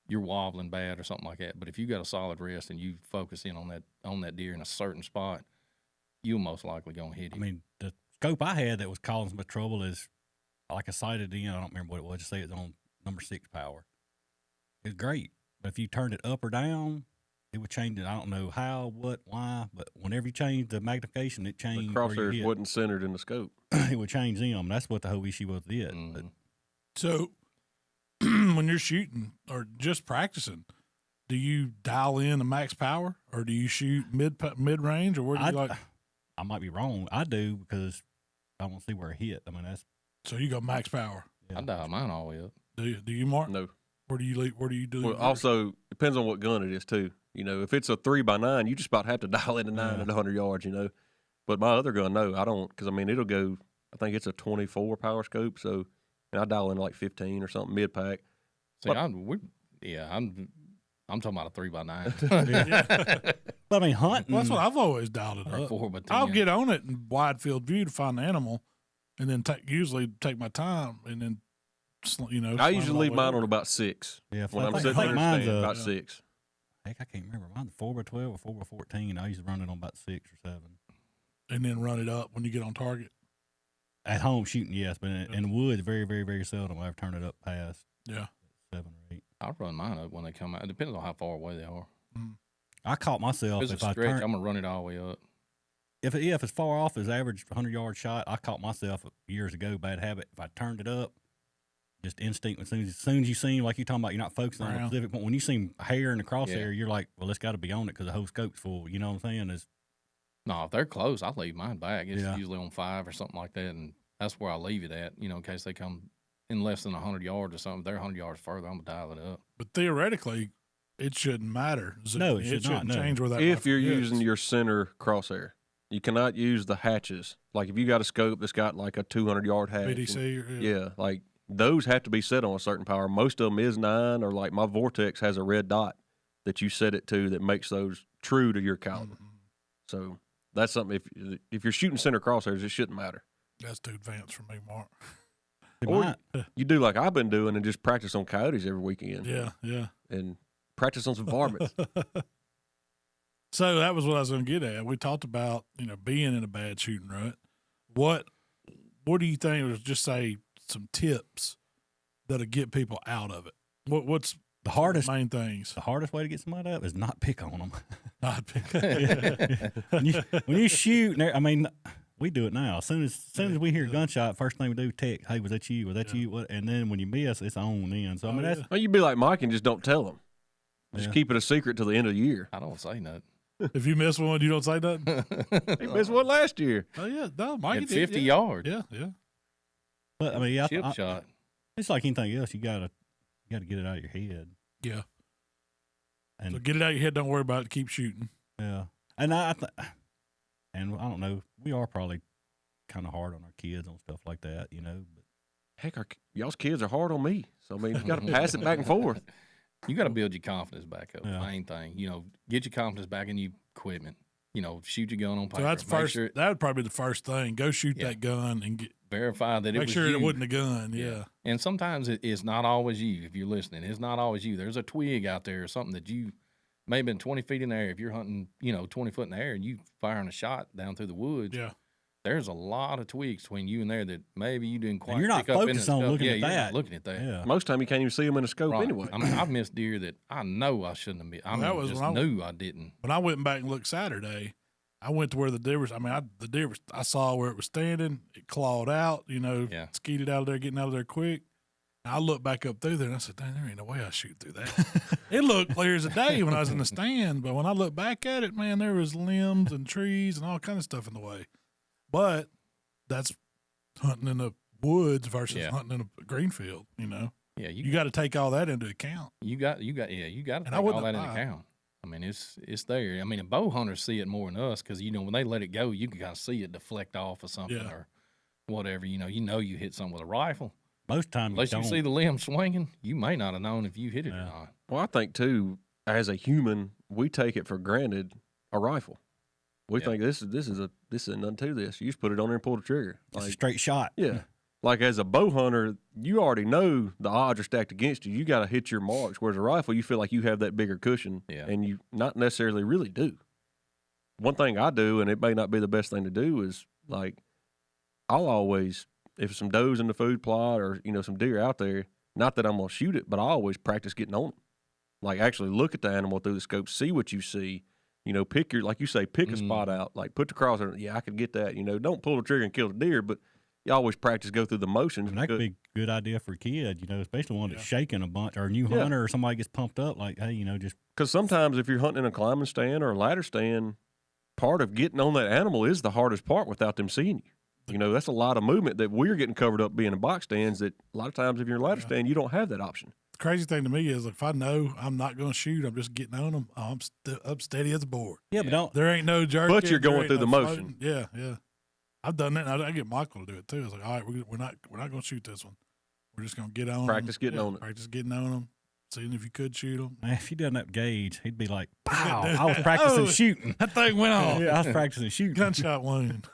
you're wobbling bad or something like that. But if you got a solid rest and you focus in on that deer in a certain spot, you'll most likely gonna hit him. I mean, the scope I had that was causing some trouble is like I sighted in. I don't remember what it was. Just say it's on number 6 power. It's great, but if you turned it up or down, it would change it. I don't know how, what, why, but whenever you change the magnification, it changed. The crosshairs wasn't centered in the scope. It would change them. That's what the whole issue was. Mm-hmm. So when you're shooting or just practicing, do you dial in the max power or do you shoot mid range or where do you like? I might be wrong. I do because I want to see where it hit. I mean, that's so you go max power. Yeah. I dial mine all the way up. Do you, Mark? No. Where do you do? Well, also depends on what gun it is too. If it's a 3x9, you just about have to dial in a 9 at 100 yards. But my other gun, no, I don't, because it'll go. I think it's a 24 power scope, so and I dial in like 15 or something mid pack. See, I'm talking about a 3x9. But I mean, hunting. Well, that's what I've always dialed it up. 4x10. I'll get on it in wide field view to find the animal, and then usually take my time, and then I usually leave mine on about 6. Yeah, when I'm sitting there mine's about 6. Heck, I can't remember. Mine's 4x12 or 4x14. I usually run it on about 6 or 7. And then run it up when you get on target. At home shooting, yes, but in the woods, very, very, very seldom I ever turn it up past 7 or 8. I'll run mine up when they come out. It depends on how far away they are. Mm. I caught myself if I stretch, I'm gonna run it all the way up. If it's far off, as average 100-yard shot, I caught myself years ago, bad habit. If I turned it up, just instinct. As soon as you see, like you're talking about, you're not focusing on a specific point. When you see hair in the crosshair, you're like, well, it's got to be on it because the whole scope's full. You know what I'm saying? No, if they're close, I'll leave mine back. It's usually on 5 or something like that, and that's where I leave it at. In case they come in less than 100 yards or something. If they're 100 yards further, I'm gonna dial it up. But theoretically, it shouldn't matter. No, it shouldn't change where that. If you're is. using your center crosshair, you cannot use the hatches. Like if you got a scope that's got like a 200-yard hatch. BDC. Yeah, like those have to be set on a certain power. Most of them is 9, or like my Vortex has a red dot that you set it to that makes those true to your caliber. Mm-hmm. So that's something. If you're shooting center crosshairs, it shouldn't matter. That's too advanced for me, Mark. Or you do like I've been doing and just practice on coyotes every weekend. Yeah. And practice on some varmints. So that was what I was going to get at. We talked about, being in a bad shooting rut. What do you think was just say some tips that'll get people out of it? What's the main things? The hardest way to get somebody out is not pick on them. Not pick. When you shoot, I mean, we do it now. As soon as we hear a gunshot, first thing we do, text, hey, was that you? Was that you? What? And then when you miss, it's on then. So I mean, that's. Well, you'd be like Mikey and just don't tell them. Just keep it a secret till the end of the year. I don't say nothing. If you miss one, you don't say nothing. He missed one last year. Oh yeah, no, Mikey at 50 yards. Yeah. But I mean, chip shot. It's like anything else. You gotta get it out of your head. Yeah. And so get it out of your head. Don't worry about it. Keep shooting. Yeah. And and I don't know. We are probably kind of hard on our kids on stuff like that, But heck, y'all's kids are hard on me. So I mean, you got to pass it back and forth. You got to build your confidence back up. Yeah. Main thing, get your confidence back in your equipment. Shoot your gun on paper. So that's first. That would probably be the first thing. Go shoot that gun and verify that it was you. Make sure it wasn't a gun. Yeah. And sometimes it's not always you. If you're listening, it's not always you. There's a twig out there or something that you may have been 20 feet in the air. If you're hunting, 20 foot in the air and you firing a shot down through the woods. Yeah. There's a lot of twigs between you and there that maybe you didn't quite. And you're not pick focused up in on looking at you're that. Not looking at that. Yeah. Most time you can't even see them in a scope anyway. I mean, I've missed deer that I know I shouldn't have missed. I knew I didn't. When I went back and looked Saturday, I went to where the deer was. I mean, I saw where it was standing. It clawed out, skeeted out of there, getting out of there quick. And I looked back up through there and I said, dang, there ain't no way I shoot through that. It looked clear as a day when I was in the stand. But when I looked back at it, man, there was limbs and trees and all kind of stuff in the way. But that's hunting in the woods versus hunting in a green field, Yeah, you got to take all that into account. You got to take all that into account. I mean, it's there. I mean, and bow hunters see it more than us because when they let it go, you can kind of see it deflect off or something or whatever. You hit something with a rifle. Most times, unless you see the limb swinging, you may not have known if you hit it or not. Well, I think too, as a human, we take it for granted a rifle. We think this is nothing to this. You just put it on there and pull the trigger. Like, it's a straight shot. Yeah. Like as a bow hunter, you already know the odds are stacked against you. You got to hit your marks. Whereas a rifle, you feel like you have that bigger cushion, and you not necessarily really do. One thing I do, and it may not be the best thing to do, is like I'll always, if some does in the food plot or some deer out there, not that I'm gonna shoot it, but I always practice getting on them. Like actually look at the animal through the scope, see what you see. Pick your, like you say, pick a spot out. Like put the crosshair. Yeah, I could get that. Don't pull the trigger and kill the deer, but you always practice, go through the motions. And that could be a good idea for a kid, especially one that's shaking a bunch, or a new hunter, or somebody gets pumped up. Like, hey, just because sometimes if you're hunting in a climbing stand or a ladder stand, part of getting on that animal is the hardest part without them seeing you. That's a lot of movement that we're getting covered up being in box stands. That a lot of times if you're in a ladder stand, you don't have that option. Crazy thing to me is if I know I'm not going to shoot, I'm just getting on them. I'm steady as a board. Yeah, but there ain't no jerk. But you're going through the motion. Yeah. I've done that. I get Michael to do it too. I was like, all right, we're not going to shoot this one. We're just going to get on practice them. Getting on it. Practice getting on them. Seeing if you could shoot them. Man, if you done that Gage, he'd be like, pow, I was practicing shooting. That thing went off. Yeah, I was practicing shooting. Gunshot wound.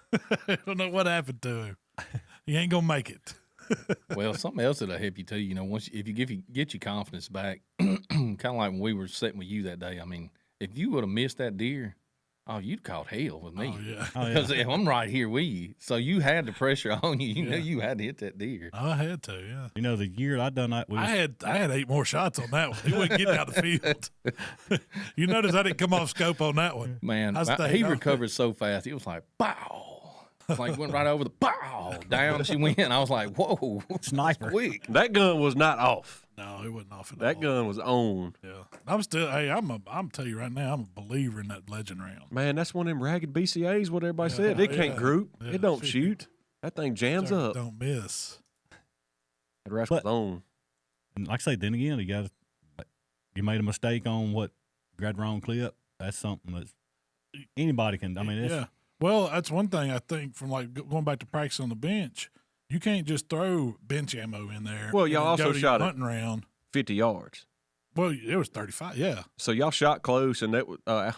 I don't know what happened to him. He ain't going to make it. Well, something else that'll help you too. Once if you get your confidence back, kind of like when we were sitting with you that day. I mean, if you would have missed that deer, you'd caught hell with me. Because if I'm right here with you, so you had the pressure on you. You know you had to hit that deer. I had to, yeah. The year I done that, I had 8 more shots on that one. He wasn't getting out of the field. You notice I didn't come off scope on that one. Man, he recovered so fast. It was like, bow. Like went right over the pow down. She went. I was like, "Whoa, sniper!" Quick. That gun was not off. No, it wasn't off at all. That gun was on. Yeah, I'm still. Hey, I'm telling you right now, I'm a believer in that legend round. Man, that's one of them ragged BCAs. What everybody said, it can't group. It don't shoot. That thing jams up. Don't miss. That rascal's on. And like I say, then again, you you made a mistake on what got wrong clip. That's something that anybody can. I mean, it's, Well, that's one thing I think from like going back to practice on the bench. You can't just throw bench ammo in there. Well, y'all also shot hunting round 50 yards. Well, it was 35, yeah. So y'all shot close, and that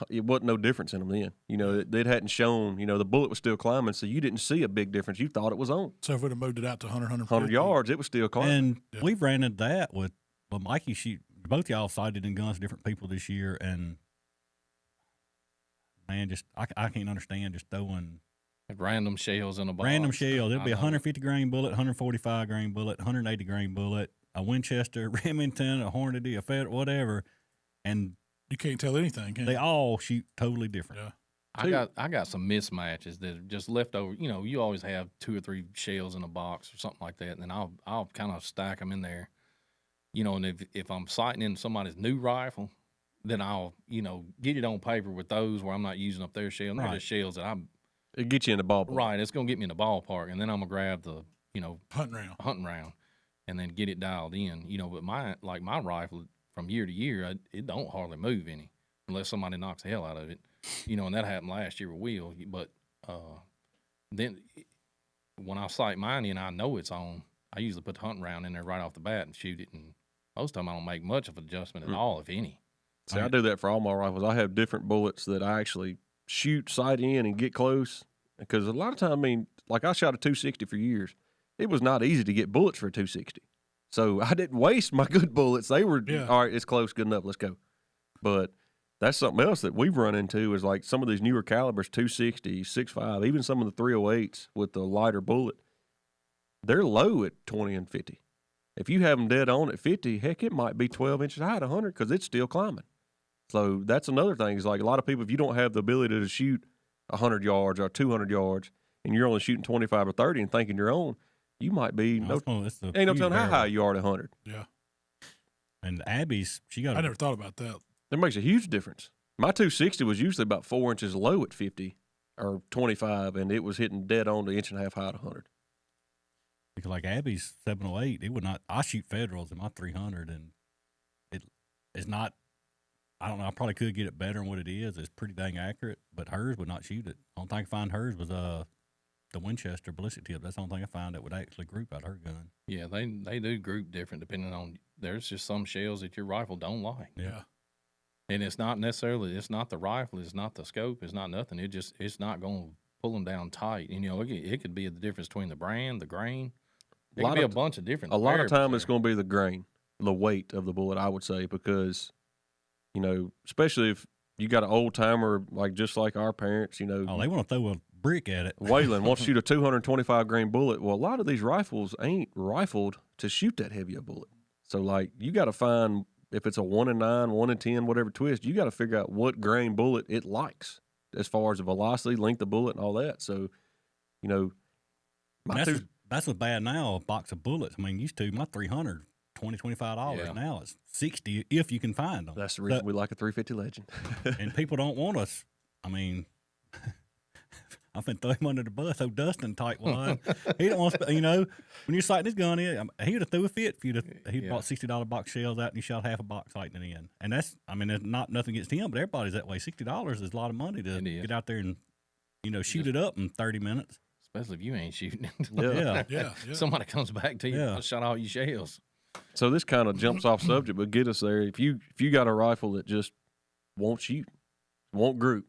it wasn't no difference in them then. You know, it hadn't shown. You know, the bullet was still climbing, so you didn't see a big difference. You thought it was on. So if we'd have moved it out to 100 yards, it was still climbing. And we've ran into that with Mikey. Both y'all sighted in guns different people this year, and man, just I can't understand just throwing random shells in a box. Random shells. It'll be a 150 grain bullet, 145 grain bullet, 180 grain bullet, a Winchester, Remington, a Hornady, a Fed, whatever, and you can't tell anything. Can they you? all shoot totally different. Yeah. I got some mismatches that are just left over. You know, you always have 2 or 3 shells in a box or something like that, and then I'll kind of stack them in there. You know, and if I'm sighting in somebody's new rifle, then I'll, you know, get it on paper with those where I'm not using up their shell. And they're just shells that it gets you in the ballpark. Right, it's gonna get me in the ballpark, and then I'm gonna grab the, you know, hunting round, and then get it dialed in. You know, but my rifle from year to year, it don't hardly move any unless somebody knocks the hell out of it. You know, and that happened last year with Will. But then when I sight mine in, I know it's on. I usually put the hunting round in there right off the bat and shoot it, and most of the time I don't make much of an adjustment at all, if any. See, I do that for all my rifles. I have different bullets that I actually shoot, sight in, and get close. Because a lot of times, I mean, like I shot a 260 for years. It was not easy to get bullets for a 260. So I didn't waste my good bullets. They were, all right, it's close, good enough, let's go. But that's something else that we've run into is like some of these newer calibers, 260, 6.5, even some of the 308s with the lighter bullet, they're low at 20 and 50. If you have them dead on at 50, heck, it might be 12 inches high at 100 because it's still climbing. So that's another thing is like a lot of people, if you don't have the ability to shoot 100 yards or 200 yards and you're only shooting 25 or 30 and thinking you're on, you might be ain't no telling how high you are at 100. Yeah. And Abby's, I never thought about that. That makes a huge difference. My 260 was usually about 4 inches low at 50 or 25, and it was hitting dead on the 1.5 inch high at 100. Because like Abby's 708, it would not. I shoot Federals in my 300, and it is not. I don't know. I probably could get it better than what it is. It's pretty dang accurate, but hers would not shoot it. The only thing I could find hers was the Winchester ballistic tip. That's the only thing I found that would actually group out her gun. Yeah, they do group different depending on. There's just some shells that your rifle don't like. Yeah. And it's not necessarily. It's not the rifle. It's not the scope. It's not nothing. It's not going to pull them down tight. And you know, it could be the difference between the brand, the grain. It could be a bunch of different. A lot of time it's going to be the grain, the weight of the bullet. I would say because, you know, especially if you got an old timer like just like our parents, you know. Oh, they want to throw a brick at it. Waylon wants to shoot a 225 grain bullet. Well, a lot of these rifles ain't rifled to shoot that heavy a bullet. So like you got to find if it's a 1 in 9, 1 in 10, whatever twist, you got to figure out what grain bullet it likes as far as the velocity, length of bullet, and all that. So, you know, that's what's bad now. A box of bullets. I mean, used to my 300, $20, $25. Yeah. Now it's $60 if you can find them. That's the reason we like a 350 Legend. And people don't want us. I mean, I've been throwing him under the bus. Oh, Dustin tight wad. He don't want to, you know, when you're sighting his gun in, he would have threw a fit if he'd bought $60 box shells out and you shot half a box sighting it in. And that's, I mean, there's not nothing against him, but everybody's that way. $60 is a lot of money to get out there and, you know, shoot it up in 30 minutes. Especially if you ain't shooting. Yeah. Somebody comes back to you and shot all your shells. So this kind of jumps off subject, but get us there. If you got a rifle that just won't shoot, won't group,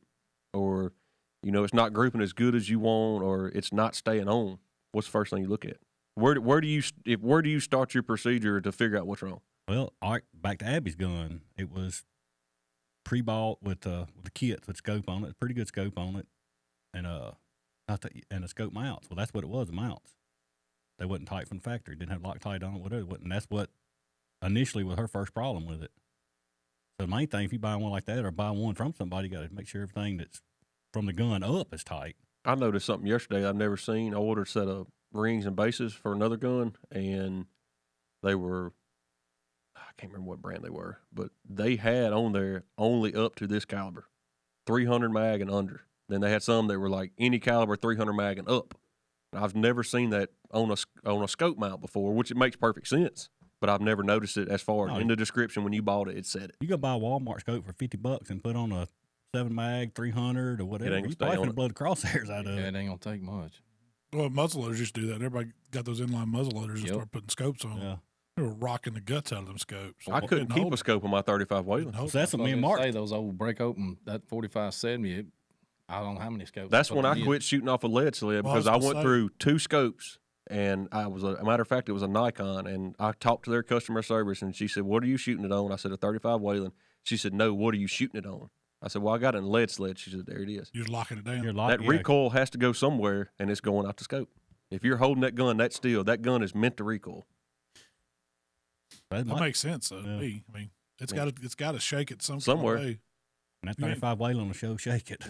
or you know it's not grouping as good as you want, or it's not staying on, what's the first thing you look at? Where do you start your procedure to figure out what's wrong? Well, all right, back to Abby's gun. It was pre-bought with the kits with scope on it, pretty good scope on it, and a scope mounts. Well, that's what it was, the mounts. They wasn't tight from the factory. Didn't have Loctite on it, whatever. And that's what initially was her first problem with it. So the main thing, if you buy one like that or buy one from somebody, you got to make sure everything that's from the gun up is tight. I noticed something yesterday I've never seen. I ordered a set of rings and bases for another gun, and they were, I can't remember what brand they were, but they had on there only up to this caliber, 300 mag and under. Then they had some that were like any caliber 300 mag and up. I've never seen that on a scope mount before, which it makes perfect sense. but I've never noticed it as far in the description when you bought it. It said it. You go buy a Walmart scope for $50 and put on a 7 mag 300 or whatever. You probably can blow the crosshairs out of it. It ain't gonna take much. Well, muzzleloaders used to do that. Everybody got those inline muzzleloaders and started putting scopes on. Yeah. They were rocking the guts out of them scopes. I couldn't keep a scope on my 35 Wayland. So that's what me and Mark say. Those old break open, that 45-70, I don't know how many scopes. That's when I quit shooting off a lead sled because I went through 2 scopes, and I was a matter of fact, it was a Nikon, and I talked to their customer service, and she said, "What are you shooting it on?" I said, "A 35 Wayland." She said, "No, what are you shooting it on?" I said, "Well, I got it in lead sled." She said, "There it is." You're locking it down. That recoil has to go somewhere, and it's going out the scope. If you're holding that gun that still, that gun is meant to recoil. That makes sense, though. To me. I mean, it's got to shake it somewhere. And that 35 Wayland on the show, shake it.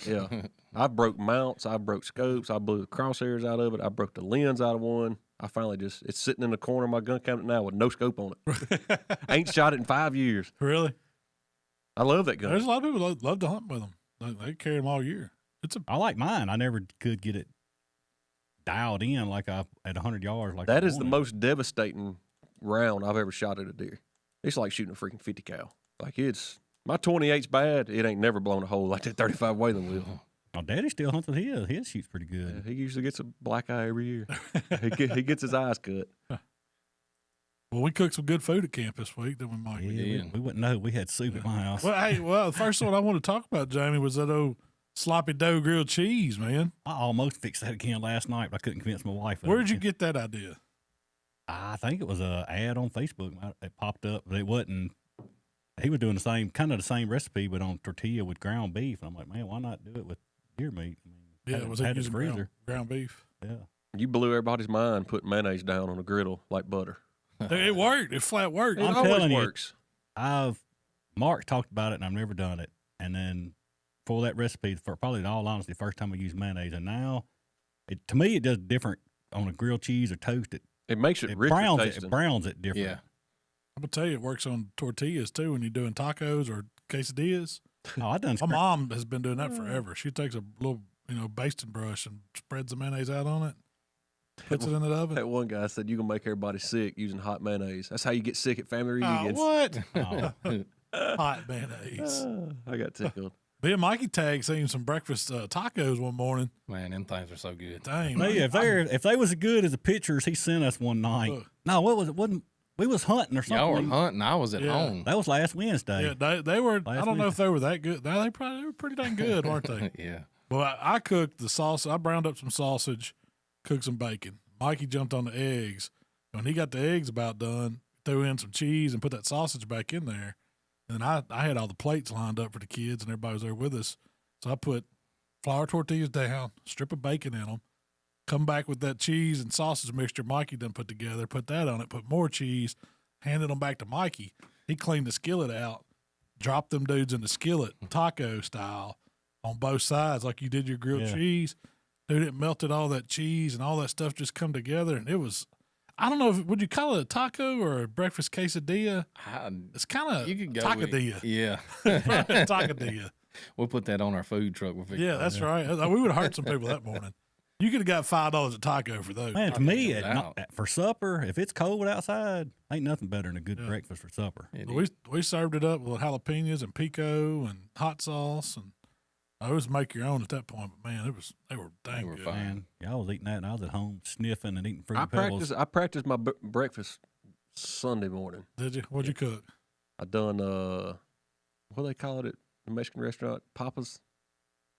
Yeah, I broke mounts, I broke scopes, I blew the crosshairs out of it, I broke the lens out of one. I finally it's sitting in the corner of my gun cabinet now with no scope on it. I ain't shot it in 5 years. Really? I love that gun. There's a lot of people that love to hunt with them. They carry them all year. I like mine. I never could get it dialed in like at 100 yards. Like that is the most devastating round I've ever shot at a deer. It's like shooting a freaking 50 cal. Like my 28's bad. It ain't never blown a hole like that 35 Wayland will. Oh, Daddy still hunts with his. His shoots pretty good. Yeah, he usually gets a black eye every year. he gets his eyes cut. Well, we cooked some good food at camp this week, didn't we, Mike? Yeah, we wouldn't know. We had soup at my house. Well, the first one I want to talk about, Jamie, was that old sloppy dough grilled cheese, man. I almost fixed that again last night, but I couldn't convince my wife. Where'd you get that idea? I think it was an ad on Facebook. It popped up, but it wasn't. He was doing the same recipe, but on tortilla with ground beef. And I'm like, man, why not do it with deer meat? I mean, it was using ground beef. Yeah. You blew everybody's mind putting mayonnaise down on a griddle like butter. It worked. It flat worked. It always works. Mark talked about it, and I've never done it. And then for that recipe, for probably in all honesty, the first time I used mayonnaise, and now to me it does different on a grilled cheese or toast. It makes it richer tasting. It browns it different. Yeah. I'm gonna tell you, it works on tortillas too when you're doing tacos or quesadillas. Oh, I done. My mom has been doing that forever. She takes a little, basting brush and spreads the mayonnaise out on it, puts it in the oven. That one guy said you can make everybody sick using hot mayonnaise. That's how you get sick at family reunions. What? Hot mayonnaise. I got tickled. Me and Mikey seen some breakfast tacos one morning. Man, them things are so good. Dang. If they was as good as the pictures he sent us one night. No, what was it? We was hunting or something. Y'all were hunting. I was at home. That was last Wednesday. Yeah, they were. I don't know if they were that good. They were pretty dang good, weren't they? Yeah. Well, I cooked the sausage. I browned up some sausage, cooked some bacon. Mikey jumped on the eggs. When he got the eggs about done, threw in some cheese and put that sausage back in there. And then I had all the plates lined up for the kids, and everybody was there with us. So I put flour tortillas down, strip of bacon in them, come back with that cheese and sausage mixture Mikey done put together, put that on it, put more cheese, handed them back to Mikey. He cleaned the skillet out, dropped them dudes in the skillet, taco style, on both sides like you did your grilled cheese. Dude, it melted all that cheese and all that stuff just come together, and it was – I don't know would you call it a taco or a breakfast quesadilla? It's kind of tacadilla. Yeah. Tacadilla. We'll put that on our food truck. That's right. We would have hurt some people that morning. You could have got $5 a taco for those. Man, to me, for supper, if it's cold outside, ain't nothing better than a good breakfast for supper. We served it up with jalapenos and pico and hot sauce, and I was make your own at that point. But man, they were dang good. Man, I was eating that, and I was at home sniffing and eating Fruity Pebbles. I practiced my breakfast Sunday morning. Did you? What'd you cook? I done what do they call it at the Mexican restaurant? Papas,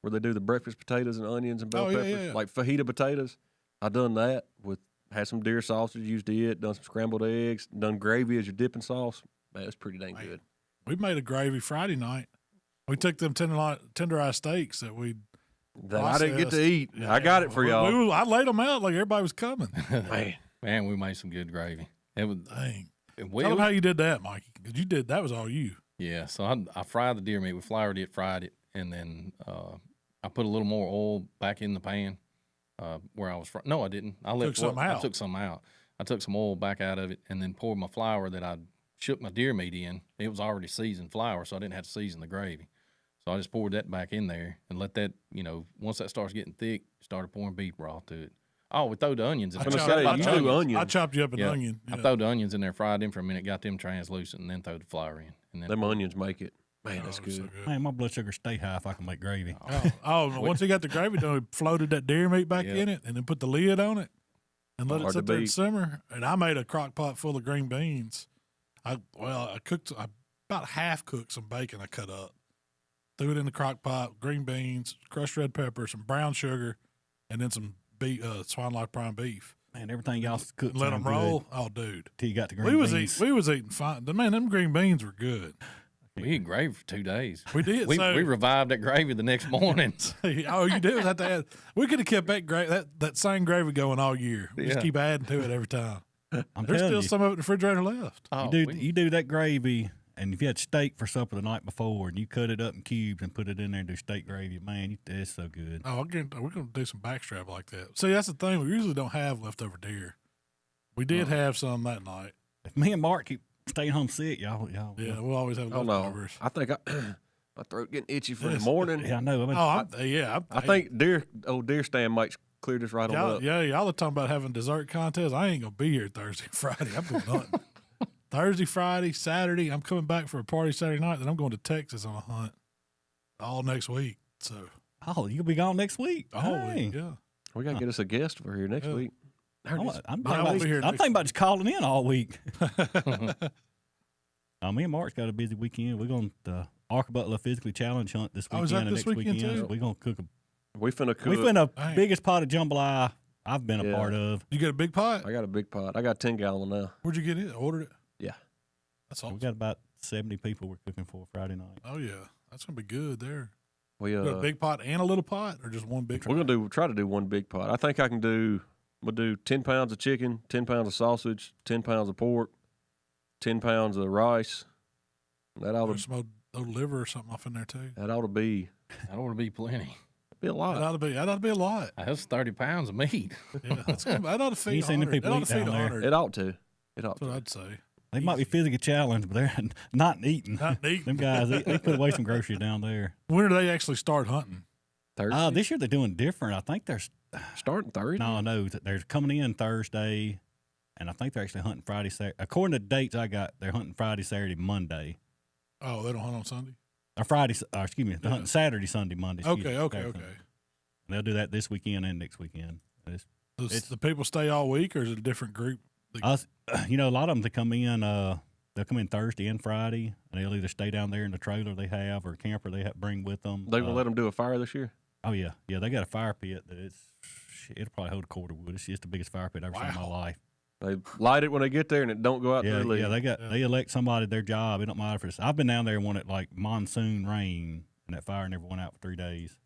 where they do the breakfast potatoes and onions and bell peppers, like fajita potatoes. I done that had some deer sausage, used it, done some scrambled eggs, done gravy as your dipping sauce. Man, it's pretty dang good. We made a gravy Friday night. We took them tenderized steaks that I didn't get to eat. Yeah. I got it for y'all. I laid them out like everybody was coming. Man, we made some good gravy. It was dang. Tell them how you did that, Mikey. Because that was all you. Yeah, so I fried the deer meat. We floured it, fried it, and then I put a little more oil back in the pan where I was. No, I didn't. I took some out. I took some oil back out of it, and then poured my flour that I shook my deer meat in. It was already seasoned flour, so I didn't have to season the gravy. So I just poured that back in there and let that, once that starts getting thick, started pouring beef broth to it. Oh, we throw the onions in I there. was gonna say, you do onions. I chopped you up an onion. I throw the onions in there, fried them for a minute, got them translucent, and then throw the flour in. And then them onions make it. Man, that's good. So good. Man, my blood sugar stay high if I can make gravy. Once he got the gravy done, he floated that deer meat back in it and then put the lid on it and let it sit there and simmer. And I made a crock pot full of green beans. I about half cooked some bacon I cut up. Threw it in the crock pot, green beans, crushed red pepper, some brown sugar, and then some Swan Life prime beef. Man, everything y'all cooked. Let them roll. Oh, dude. Till you got the green beans. We was eating fine. Man, them green beans were good. We ate gravy for 2 days. We did. We revived that gravy the next morning. Oh, you did have to add. We could have kept that same gravy going all year. We just keep adding to it every time. There's still some of it in the refrigerator left. Oh, you do that gravy, and if you had steak for supper the night before, and you cut it up in cubes and put it in there and do steak gravy, man, it's so good. Oh, we're gonna do some backstrap like that. See, that's the thing. We usually don't have leftover deer. We did have some that night. If me and Mark keep staying home sick, y'all. Yeah, we'll always have leftovers. I think my throat getting itchy for the morning. Yeah, I know. I think deer stand might clear this right on up. Yeah, y'all are talking about having dessert contests. I ain't gonna be here Thursday, Friday. I'm going hunting. Thursday, Friday, Saturday. I'm coming back for a party Saturday night. Then I'm going to Texas on a hunt all next week. So, you'll be gone next week. Week, yeah. We gotta get us a guest for here next week. I'm thinking about just calling in all week. Me and Mark's got a busy weekend. We're going to Arkabutla physically challenge hunt this weekend. Is that and this next weekend too? We're going to cook We finna biggest pot of jambalaya I've been a part of. You got a big pot? I got a big pot. I got 10 gallon now. Where'd you get it? Ordered it? Yeah. That's awesome. We got about 70 people we're cooking for Friday night. Oh yeah, that's gonna be good there. We got a big pot and a little pot, or just one big? We're gonna try to do one big pot. I think I can do. We'll do 10 pounds of chicken, 10 pounds of sausage, 10 pounds of pork, 10 pounds of rice. That ought to some liver or something off in there too. That ought to be. That ought to be plenty. Be a lot. That ought to be a lot. That's 30 pounds of meat. Yeah, that ought to feed. You seen the people eat down there? It ought to. That's what I'd say. They might be physically challenged, but they're not eating. Not eating. Them guys, they put away some groceries down there. When do they actually start hunting? Thursday. This year they're doing different. I think they're starting Thursday. No, they're coming in Thursday, and I think they're actually hunting Friday, Saturday. According to the dates I got, they're hunting Friday, Saturday, Monday. Oh, they don't hunt on Sunday? Or Friday, excuse me, they're hunting Saturday, Sunday, Monday. Okay. They'll do that this weekend and next weekend. Does the people stay all week, or is it a different group? A lot of them, they come in, they'll come in Thursday and Friday, and they'll either stay down there in the trailer they have or camper they bring with them. They gonna let them do a fire this year? Oh, yeah. Yeah, they got a fire pit that it'll probably hold a quarter wood. It's just the biggest fire pit I've ever seen in my life. They light it when they get there, and it don't go out till they leave. Yeah, they elect somebody their job. It don't matter if it's. I've been down there when it like monsoon rain, and that fire never went out for 3 days.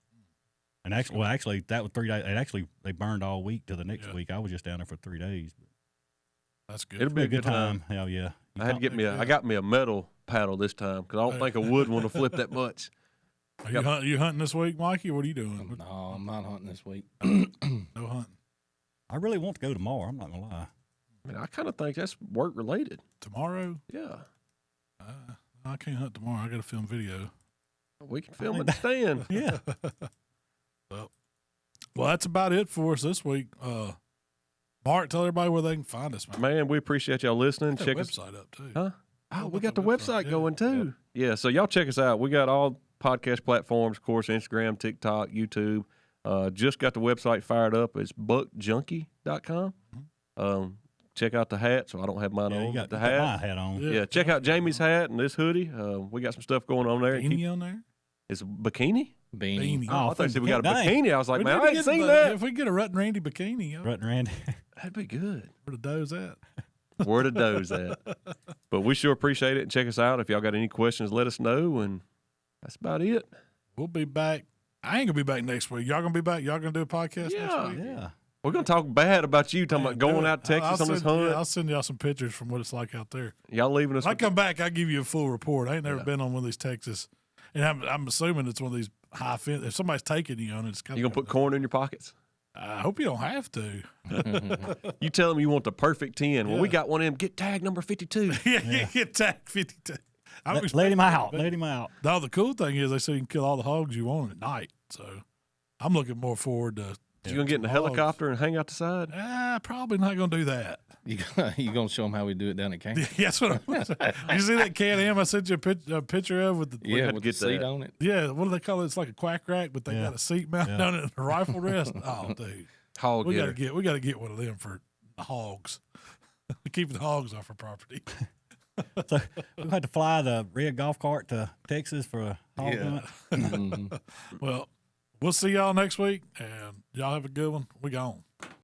And actually, that was 3 days. They burned all week till the next week. I was just down there for 3 days. That's good. It'll be a good time. Hell yeah! I got me a metal paddle this time because I don't think a wood one will flip that much. Are you hunting this week, Mikey? What are you doing? No, I'm not hunting this week. No hunting. I really want to go tomorrow. I'm not gonna lie. I mean, I kind of think that's work related. Tomorrow? Yeah. I can't hunt tomorrow. I got to film video. We can film and stand. Yeah. Well, that's about it for us this week. Mark, tell everybody where they can find us, man. Man, we appreciate y'all listening. Check the website up too. Huh? Oh, we got the website going too. Yeah, so y'all check us out. We got all podcast platforms, of course, Instagram, TikTok, YouTube. Just got the website fired up. It's buckjunkie.com. Check out the hat. So I don't have mine on. You got the hat. My hat on. Yeah, check out Jamie's hat and this hoodie. We got some stuff going on there. Beanie on there? It's a bikini? Beanie. Oh, I thought you said we got a bikini. I was like, man, I ain't seen that. If we get a Rut and Randy bikini. Rut and Randy. That'd be good. Where the dough's at? Where the dough's at. But we sure appreciate it. And check us out. If y'all got any questions, let us know. And that's about it. We'll be back. I ain't going to be back next week. Y'all going to be back? Y'all going to do a podcast next week? Yeah. We're going to talk bad about you, talking about going out to Texas on this hunt. Yeah, I'll send y'all some pictures from what it's like out there. Y'all leaving us. When I come back, I'll give you a full report. I ain't never been on one of these Texas. And I'm assuming it's one of these high fence. If somebody's taking you on it, it's kind of. You going to put corn in your pockets? I hope you don't have to. You tell them you want the perfect 10. Well, we got one of them. Get tag number 52. Get tag 52. Let him out. Let him out. Now, the cool thing is they say you can kill all the hogs you want at night. So I'm looking more forward to You gonna get in the helicopter and hang out the side? Probably not gonna do that. You gonna show them how we do it down at camp? That's what I'm saying. You see that Can-Am I sent you a picture of with the with the seat on it? Yeah, what do they call it? It's like a quack rack, but they got a seat mounted on it and a rifle rest. Oh, dude. We gotta get one of them for the hogs. Keep the hogs off our property. So we had to fly the red golf cart to Texas for a hog hunt. Well, we'll see y'all next week, and y'all have a good one. We gone.